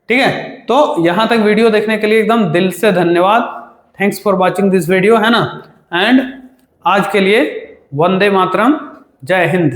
ठीक है, तो यहां तक वीडियो देखने के लिए एकदम दिल से धन्यवाद। Thanks for watching this video, है ना। एंड आज के लिए वंदे मातरम, जय हिंद।